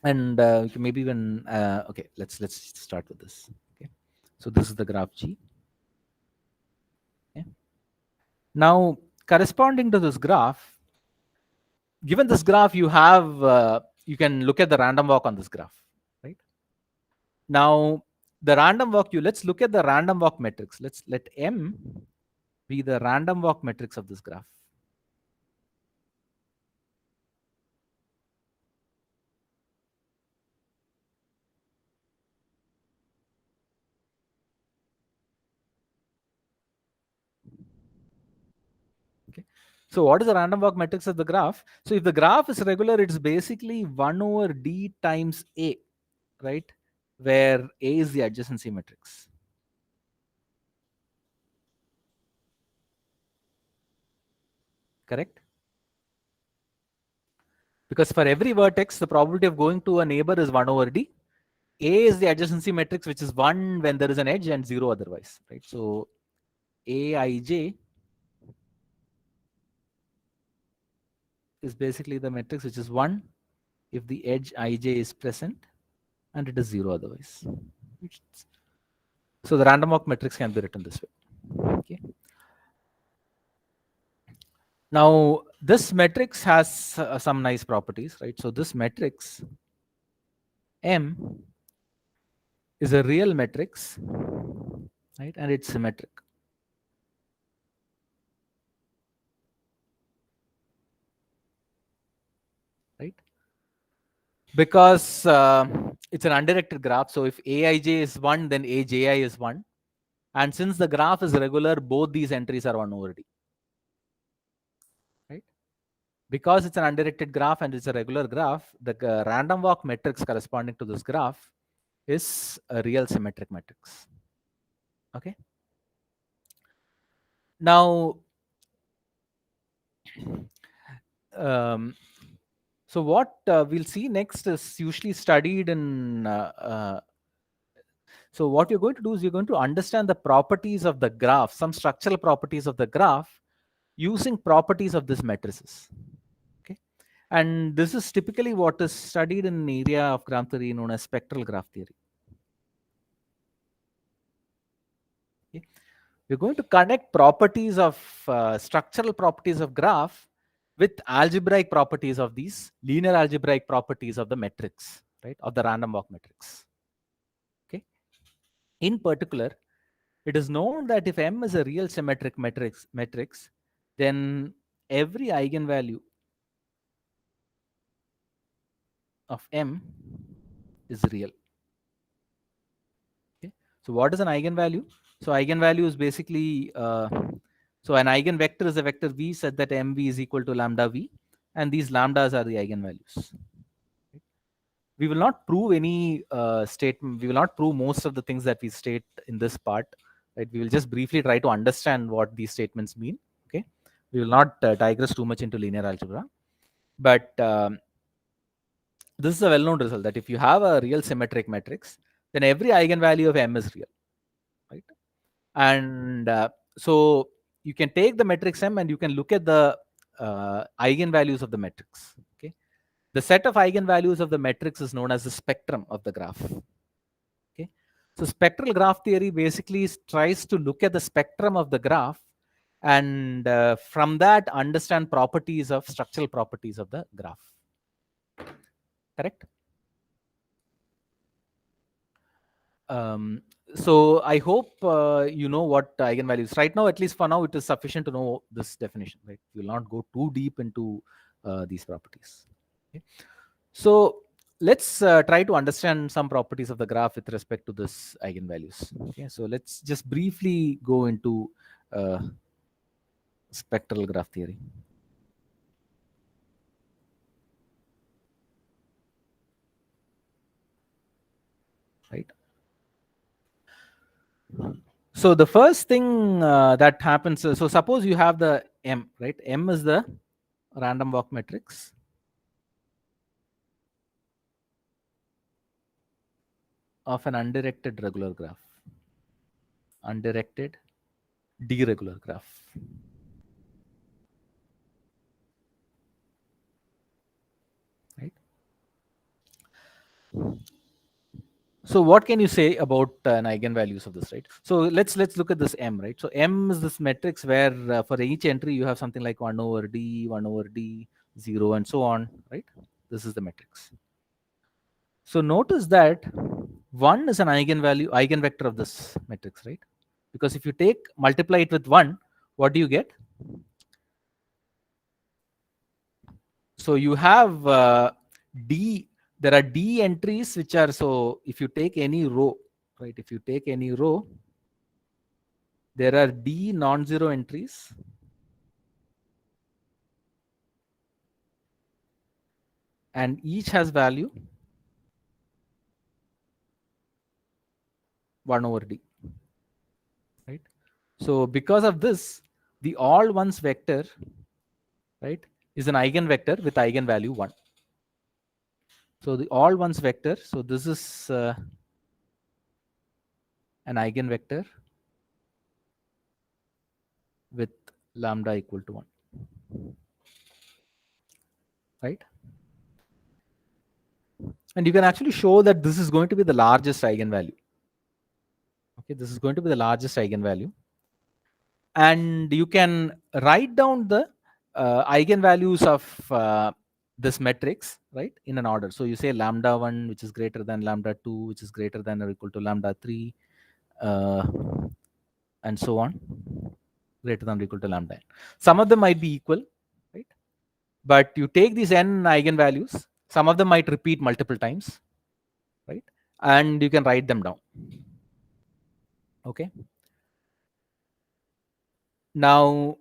and maybe even okay, let's start with this. Okay, so this is the graph G. Okay. Now corresponding to this graph, given this graph, you can look at the random walk on this graph, right? Now the random walk, let's look at the random walk matrix. Let M be the random walk matrix of this graph. Okay. So what is the random walk matrix of the graph? So if the graph is regular, it's basically 1 over D times A, right? Where A is the adjacency matrix. Correct? Because for every vertex, the probability of going to a neighbor is 1 over D. A is the adjacency matrix, which is 1 when there is an edge and 0 otherwise, right? So Aij is basically the matrix which is 1 if the edge ij is present and it is 0 otherwise. So the random walk matrix can be written this way. Okay. Now this matrix has some nice properties, right? So this matrix M is a real matrix, right? And it's symmetric. Right? Because it's an undirected graph. So if aij is 1, then aji is 1. And since the graph is regular, both these entries are 1 over d. Right? Because it's an undirected graph and it's a regular graph, the random walk matrix corresponding to this graph is a real symmetric matrix. Okay. Now, so what we'll see next is usually studied in. So what you're going to do is you're going to understand the properties of the graph, some structural properties of the graph, using properties of this matrices. Okay, and this is typically what is studied in an area of graph theory known as spectral graph theory. Okay. We're going to connect properties of structural properties of graph with algebraic properties of these linear algebraic properties of the matrix, right, of the random walk matrix. Okay. In particular, it is known that if M is a real symmetric matrix, then every eigenvalue of M is real. Okay. So what is an eigenvalue? So eigenvalue is basically, so an eigenvector is a vector V such that MV is equal to lambda V, and these lambdas are the eigenvalues. We will not prove any statement. We will not prove most of the things that we state in this part. Right? We will just briefly try to understand what these statements mean. Okay, we will not digress too much into linear algebra, but this is a well-known result that if you have a real symmetric matrix, then every eigenvalue of M is real, right? And so you can take the matrix M and you can look at the eigenvalues of the matrix. Okay, the set of eigenvalues of the matrix is known as the spectrum of the graph. Okay, so spectral graph theory basically tries to look at the spectrum of the graph and from that understand properties of structural properties of the graph. Correct? So I hope you know what eigenvalues. Right now, at least for now, it is sufficient to know this definition. Right? We will not go too deep into these properties. Okay? So let's try to understand some properties of the graph with respect to this eigenvalues. Okay, so let's just briefly go into spectral graph theory. Right. So the first thing that happens, so suppose you have the M, right? M is the random walk matrix. Of an undirected regular graph. Undirected deregular graph. Right. So what can you say about an eigenvalues of this, right? So let's look at this M, right? So M is this matrix where for each entry you have something like 1 over D, 1 over D, 0, and so on, right? This is the matrix. So notice that 1 is an eigenvector of this matrix, right? Because if you multiply it with 1, what do you get? So you have D, there are D entries which are, so if you take any row, right? If you take any row, there are D non-zero entries. And each has value 1 over D, right? So because of this, the all ones vector, right, is an eigenvector with eigenvalue 1. So the all ones vector, so this is an eigenvector with lambda equal to 1, right? And you can actually show that this is going to be the largest eigenvalue. Okay, this is going to be the largest eigenvalue. And you can write down the eigenvalues of this matrix, right, in an order. So you say lambda 1, which is greater than lambda 2, which is greater than or equal to lambda 3, and so on, greater than or equal to lambda n. Some of them might be equal, right? But you take these n eigenvalues Some of them might repeat multiple times, right? And you can write them down. Okay. Now,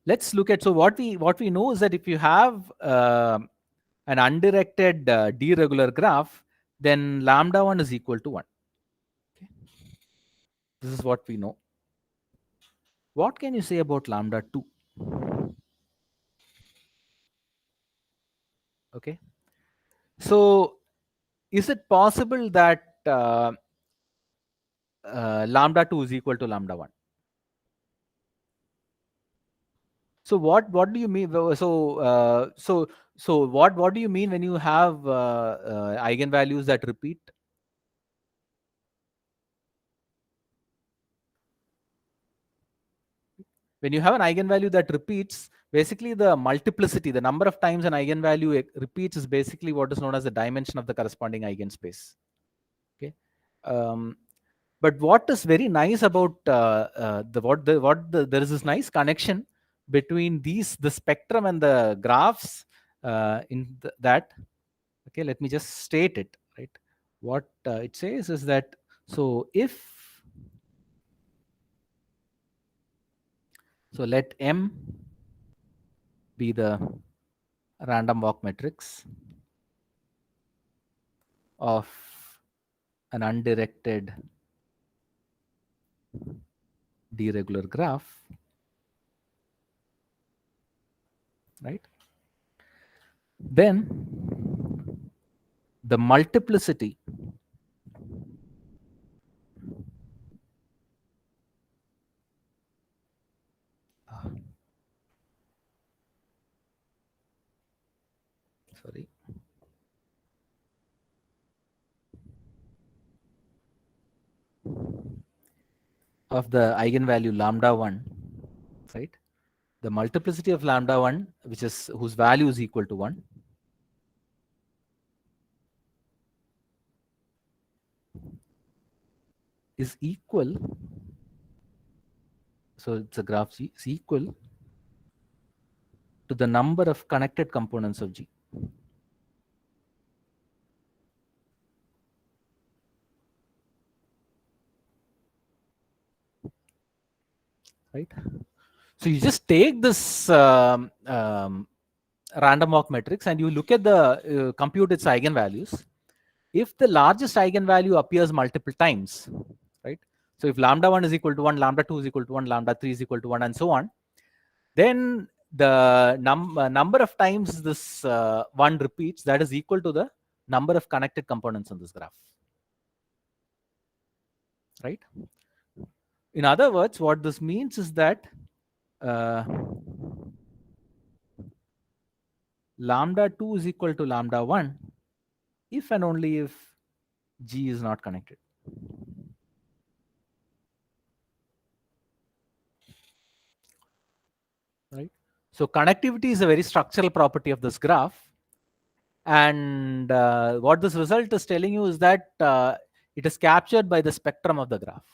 let's look at, so what we know is that if you have an undirected d-regular graph, then lambda 1 is equal to 1. Okay. This is what we know. What can you say about lambda 2? Okay. So is it possible that lambda 2 is equal to lambda 1? So what do you mean? So what do you mean when you have eigenvalues that repeat? When you have an eigenvalue that repeats, basically the multiplicity, the number of times an eigenvalue repeats, is basically what is known as the dimension of the corresponding eigenspace. Okay. But what is very nice about there is this nice connection between the spectrum and the graphs that. Okay, let me just state it, right? What it says is that, so let M be the random walk matrix of an undirected d-regular graph, right? Then the multiplicity sorry, of the eigenvalue lambda 1, right? The multiplicity of lambda 1, which is whose value is equal to 1, is equal, so it's a graph G, is equal to the number of connected components of G. Right? So you just take this random walk matrix and you look at the compute its eigenvalues. If the largest eigenvalue appears multiple times, right? So if lambda 1 is equal to 1, lambda 2 is equal to 1, lambda 3 is equal to 1, and so on, then the number of times this 1 repeats, that is equal to the number of connected components in this graph. Right? In other words, what this means is that lambda 2 is equal to lambda 1 if and only if G is not connected. Right? So connectivity is a very structural property of this graph. And what this result is telling you is that it is captured by the spectrum of the graph.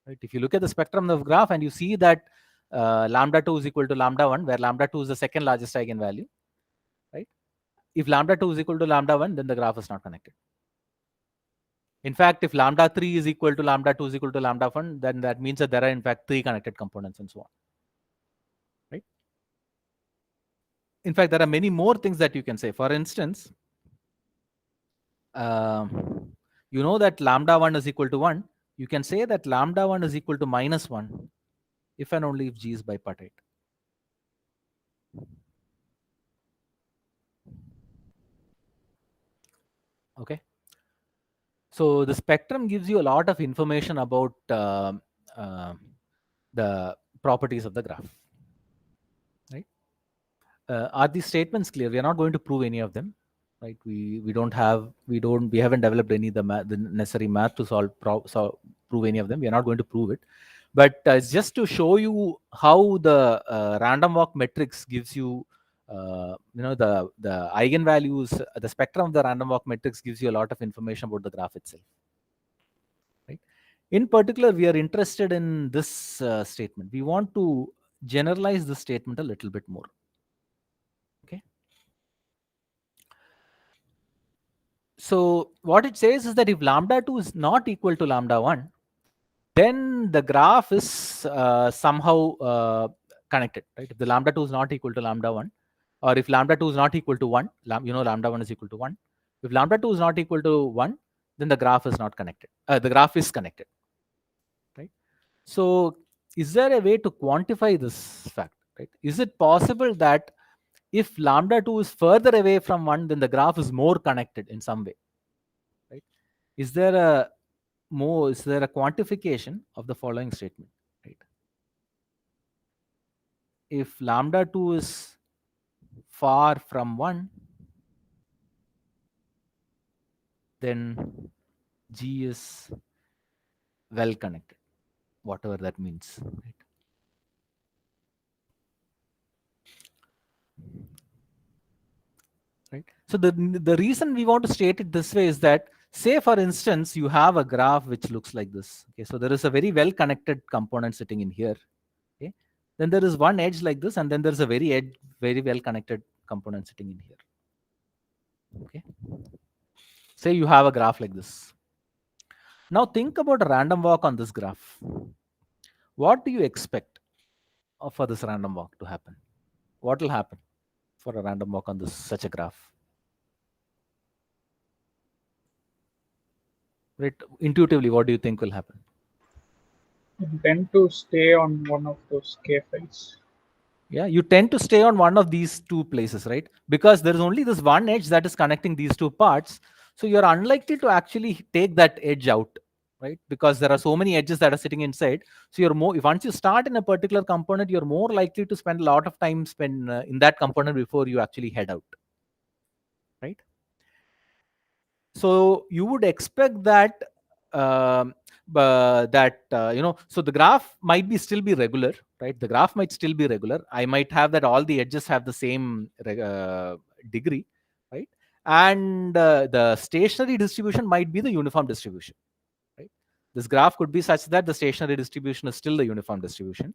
Right? If you look at the spectrum of the graph and you see that lambda 2 is equal to lambda 1, where lambda 2 is the second largest eigenvalue, right? If lambda 2 is equal to lambda 1, then the graph is not connected. In fact, if lambda 3 is equal to lambda 2 is equal to lambda 1, then that means that there are in fact 3 connected components and so on. Right? In fact, there are many more things that you can say. For instance, you know that lambda 1 is equal to 1. You can say that lambda 1 is equal to minus 1 if and only if G is bipartite. Okay. So the spectrum gives you a lot of information about the properties of the graph. Right? Are these statements clear? We are not going to prove any of them. Right? We haven't developed any the necessary math to prove any of them. We are not going to prove it. But it's just to show you how the random walk matrix gives you, the eigenvalues, the spectrum of the random walk matrix gives you a lot of information about the graph itself. Right? In particular, we are interested in this statement. We want to generalize this statement a little bit more. Okay. So what it says is that if lambda 2 is not equal to lambda 1, then the graph is somehow connected, right? If the lambda 2 is not equal to lambda 1, or if lambda 2 is not equal to 1, lambda 1 is equal to 1. If lambda 2 is not equal to 1, then the graph is not connected. The graph is connected, right? So is there a way to quantify this fact, right? Is it possible that if lambda 2 is further away from 1, then the graph is more connected in some way, right? Is there a quantification of the following statement, right? If lambda 2 is far from 1, then G is well connected, whatever that means, right? Right. So the reason we want to state it this way is that, say for instance, you have a graph which looks like this. Okay, so there is a very well connected component sitting in here. Okay, then there is one edge like this, and then there is a very well connected component sitting in here. Okay, say you have a graph like this. Now think about a random walk on this graph. What do you expect for this random walk to happen? What will happen for a random walk on this such a graph? Right? Intuitively, what do you think will happen? You tend to stay on one of those K files. Yeah, you tend to stay on one of these two places, right? Because there is only this one edge that is connecting these two parts. So you're unlikely to actually take that edge out, right? Because there are so many edges that are sitting inside. So you're more, if once you start in a particular component, you're more likely to spend a lot of time spend in that component before you actually head out, right? So you would expect that so the graph might be still be regular, right? The graph might still be regular. I might have that all the edges have the same degree, right? And the stationary distribution might be the uniform distribution, right? This graph could be such that the stationary distribution is still the uniform distribution.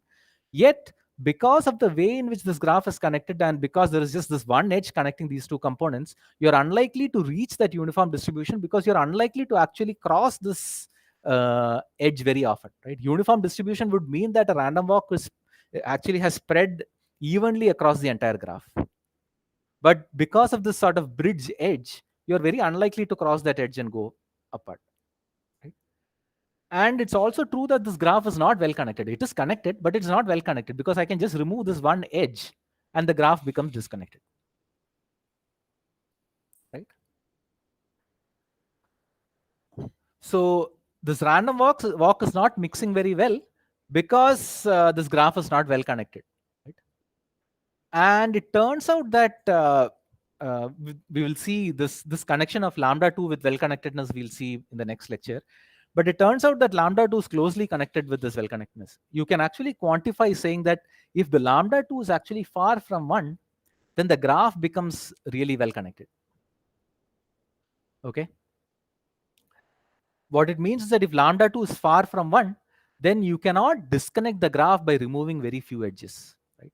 Yet, because of the way in which this graph is connected, and because there is just this one edge connecting these two components, you're unlikely to reach that uniform distribution, because you're unlikely to actually cross this edge very often, right? Uniform distribution would mean that a random walk is actually has spread evenly across the entire graph. But because of this sort of bridge edge, you're very unlikely to cross that edge and go apart. And it's also true that this graph is not well connected. It is connected, but it's not well connected, because I can just remove this one edge and the graph becomes disconnected. Right? So this random walk is not mixing very well, because this graph is not well connected. Right? And it turns out that we will see this connection of lambda 2 with well connectedness, we'll see in the next lecture. But it turns out that lambda 2 is closely connected with this well connectedness. You can actually quantify saying that if the lambda 2 is actually far from 1, then the graph becomes really well connected. Okay. What it means is that if lambda 2 is far from 1, then you cannot disconnect the graph by removing very few edges. Right?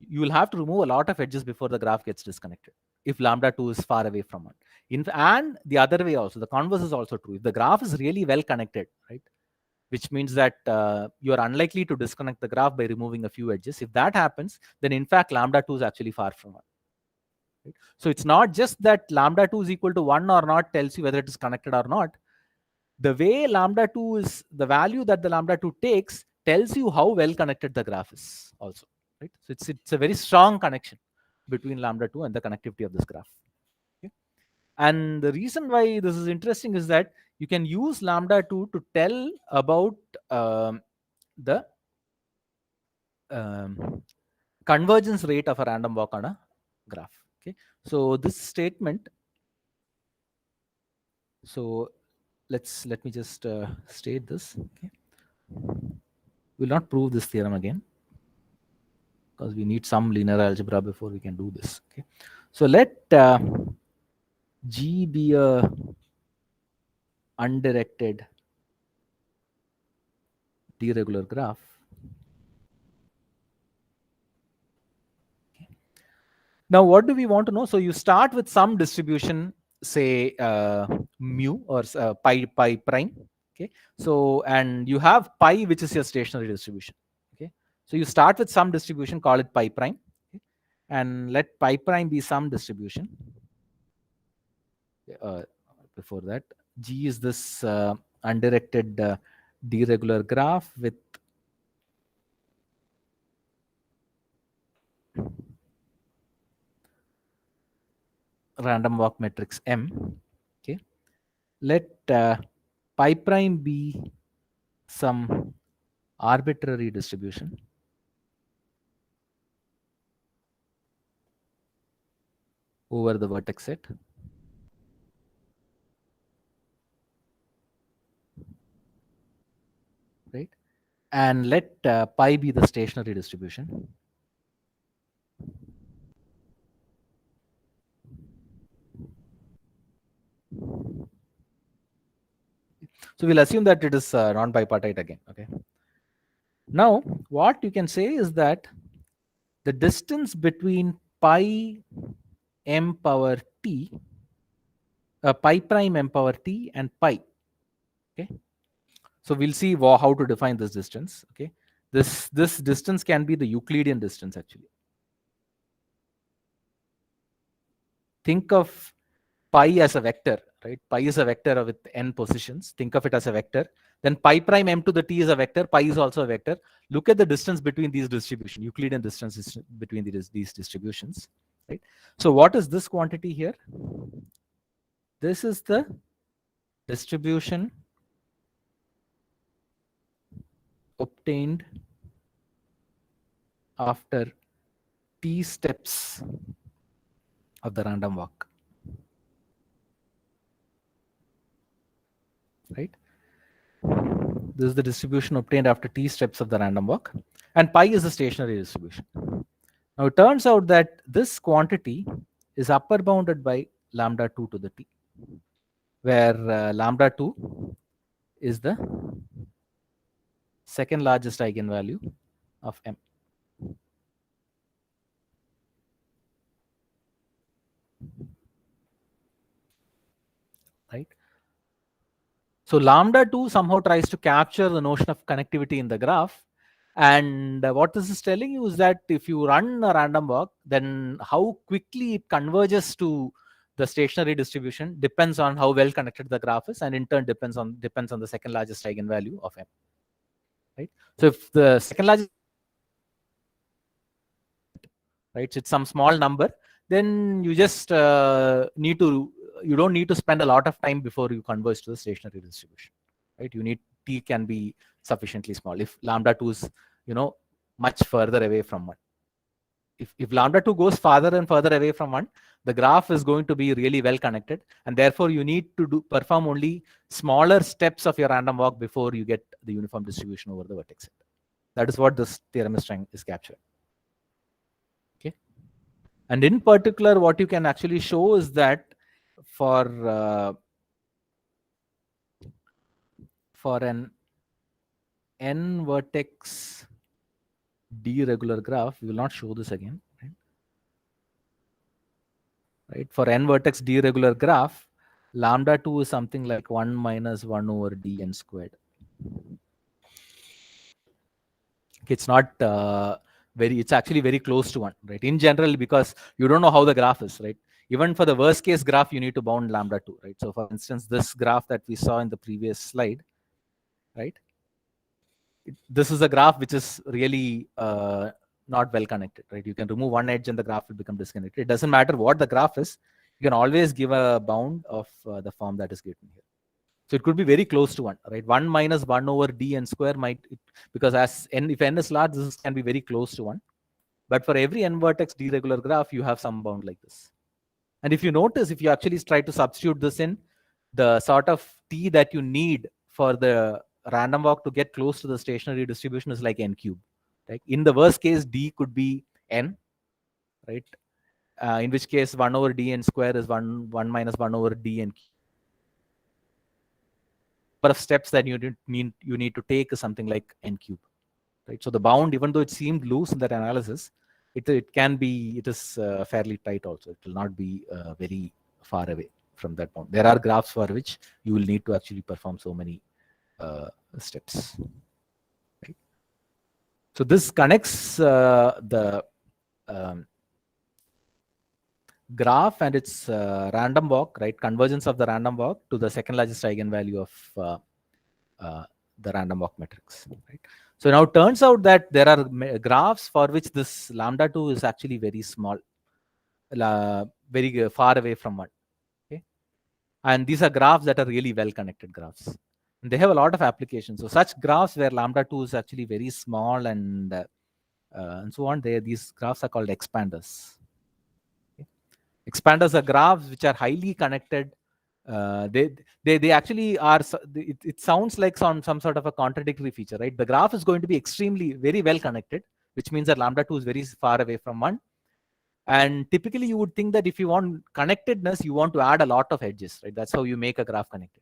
You will have to remove a lot of edges before the graph gets disconnected, if lambda 2 is far away from 1. And the other way also, the converse is also true. If the graph is really well connected, right, which means that you are unlikely to disconnect the graph by removing a few edges. If that happens, then in fact lambda 2 is actually far from 1. Right? So it's not just that lambda 2 is equal to 1 or not tells you whether it is connected or not. The way lambda 2 is, the value that the lambda 2 takes tells you how well connected the graph is also. Right? So it's a very strong connection between lambda 2 and the connectivity of this graph. Okay? And the reason why this is interesting is that you can use lambda 2 to tell about the convergence rate of a random walk on a graph. Okay, so this statement, so let me just state this. Okay, we'll not prove this theorem again, because we need some linear algebra before we can do this. Okay, so let G be a undirected deregular graph. Okay. Now, what do we want to know? So you start with some distribution, say mu or pi prime. Okay, so and you have pi, which is your stationary distribution. Okay, so you start with some distribution, call it pi prime, okay? And let pi prime be some distribution. Before that, G is this undirected deregular graph with random walk matrix M. Okay, let pi prime be some arbitrary distribution over the vertex set. Right, and let pi be the stationary distribution. So we'll assume that it is non-bipartite again. Okay. Now, what you can say is that the distance between pi m power t, pi prime m power t and pi. Okay. So we'll see how to define this distance. Okay. This distance can be the Euclidean distance actually. Think of pi as a vector, right? Pi is a vector with n positions. Think of it as a vector. Then pi prime m to the t is a vector. Pi is also a vector. Look at the distance between these distributions. Euclidean distance is between these distributions, right? So what is this quantity here? This is the distribution obtained after t steps of the random walk, right? This is the distribution obtained after t steps of the random walk, and pi is the stationary distribution. Now it turns out that this quantity is upper bounded by lambda 2 to the t, where lambda 2 is the second largest eigenvalue of M. Right. So lambda 2 somehow tries to capture the notion of connectivity in the graph. And what this is telling you is that if you run a random walk, then how quickly it converges to the stationary distribution depends on how well connected the graph is, and in turn depends on the second largest eigenvalue of M. Right. So if the second largest, right, so it's some small number, then you just you don't need to spend a lot of time before you converge to the stationary distribution, right? You need t can be sufficiently small if lambda 2 is much further away from 1. If lambda 2 goes farther and further away from 1, the graph is going to be really well connected, and therefore you need to perform only smaller steps of your random walk before you get the uniform distribution over the vertex set. That is what this theorem is capturing. Okay, and in particular, what you can actually show is that for an n vertex deregular graph, we will not show this again, right? For n vertex deregular graph, lambda 2 is something like 1 minus 1 over dn squared. It's not it's actually very close to 1, right? In general, because you don't know how the graph is, right? Even for the worst case graph, you need to bound lambda 2, right? So for instance, this graph that we saw in the previous slide, right? This is a graph which is really not well connected, right? You can remove one edge and the graph will become disconnected. It doesn't matter what the graph is. You can always give a bound of the form that is given here. So it could be very close to 1, right? 1 minus 1 over dn square because as n, if n is large, this can be very close to 1. But for every n vertex deregular graph, you have some bound like this. And if you notice, if you actually try to substitute this in, the sort of t that you need for the random walk to get close to the stationary distribution is like n cube. Right? In the worst case, d could be n, right? In which case 1 over dn square is 1 minus 1 over dn cube. Number of steps that you need to take is something like n cube. Right? So the bound, even though it seemed loose in that analysis, it is fairly tight also. It will not be very far away. from that bound. There are graphs for which you will need to actually perform so many steps. Right? So this connects the graph and its random walk, right? Convergence of the random walk to the second largest eigenvalue of the random walk matrix, right? So now it turns out that there are graphs for which this lambda 2 is actually very small, very far away from 1. Okay, and these are graphs that are really well connected graphs. And they have a lot of applications. So such graphs where lambda 2 is actually very small and so on, these graphs are called expanders. Okay? Expanders are graphs which are highly connected. They actually are. It sounds like some sort of a contradictory feature, right? The graph is going to be extremely very well connected, which means that lambda 2 is very far away from 1. And typically, you would think that if you want connectedness, you want to add a lot of edges, right? That's how you make a graph connected.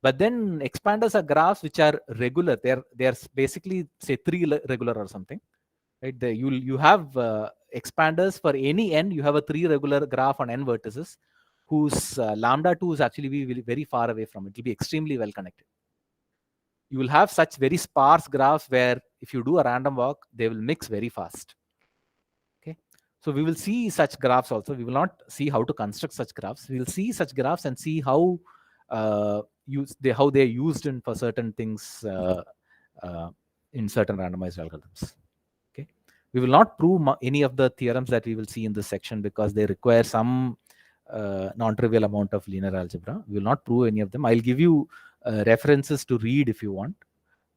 But then expanders are graphs which are regular. They're basically say 3 regular or something, right? You have expanders for any n. You have a 3 regular graph on n vertices, whose lambda 2 is actually be very far away from it. It will be extremely well connected. You will have such very sparse graphs where if you do a random walk, they will mix very fast. Okay, so we will see such graphs also. We will not see how to construct such graphs. We will see such graphs and see how how they're used in for certain things in certain randomized algorithms. Okay, we will not prove any of the theorems that we will see in this section because they require some non-trivial amount of linear algebra. We will not prove any of them. I'll give you references to read if you want,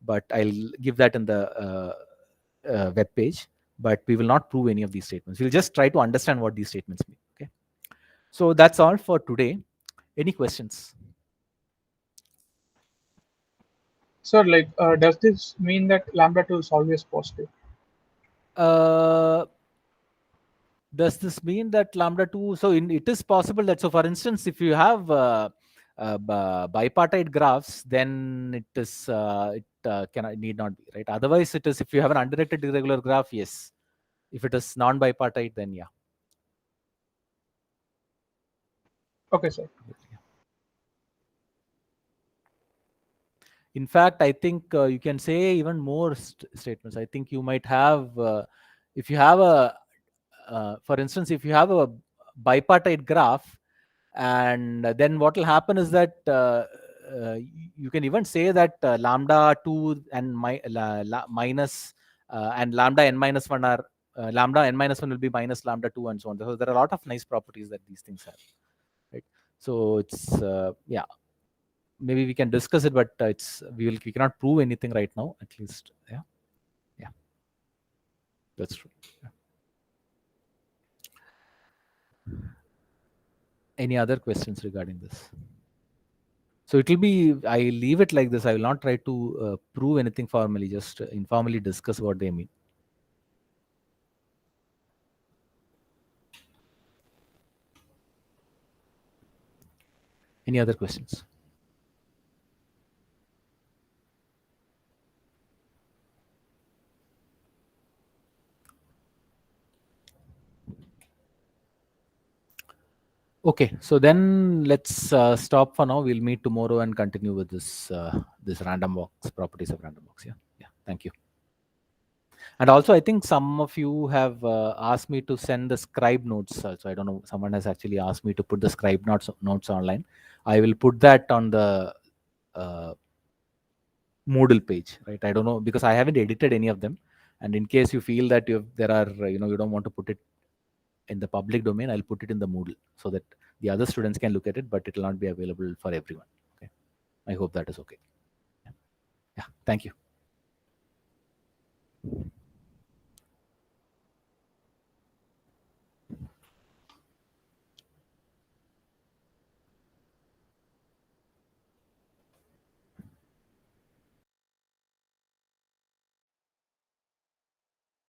but I'll give that in the web page. But we will not prove any of these statements. We'll just try to understand what these statements mean. Okay. So that's all for today. Any questions? Sir, like, does this mean that lambda 2 is always positive? Does this mean that lambda 2? So it is possible that, so for instance, if you have bipartite graphs, then it is need not be, right? Otherwise, it is if you have an undirected irregular graph, yes. If it is non-bipartite, then yeah. Okay, sir. In fact, I think you can say even more statements. I think you might have, if you have a, for instance, if you have a bipartite graph, and then what will happen is that you can even say that lambda 2 and minus and lambda n minus 1 are lambda n minus 1 will be minus lambda 2 and so on. So there are a lot of nice properties that these things have, right? So it's yeah, maybe we can discuss it, but we cannot prove anything right now, at least. Yeah, that's true. Yeah. Any other questions regarding this? So it will be, I leave it like this. I will not try to prove anything formally, just informally discuss what they mean. Any other questions? Okay, so then let's stop for now. We'll meet tomorrow and continue with this this random walks, properties of random walks. Yeah. Thank you. And also, I think some of you have asked me to send the scribe notes. So I don't know. Someone has actually asked me to put the scribe notes online. I will put that on the Moodle page, right? I don't know because I haven't edited any of them. And in case you feel that you don't want to put it in the public domain, I'll put it in the Moodle so that the other students can look at it, but it will not be available for everyone. Okay. I hope that is okay. Yeah. Thank you.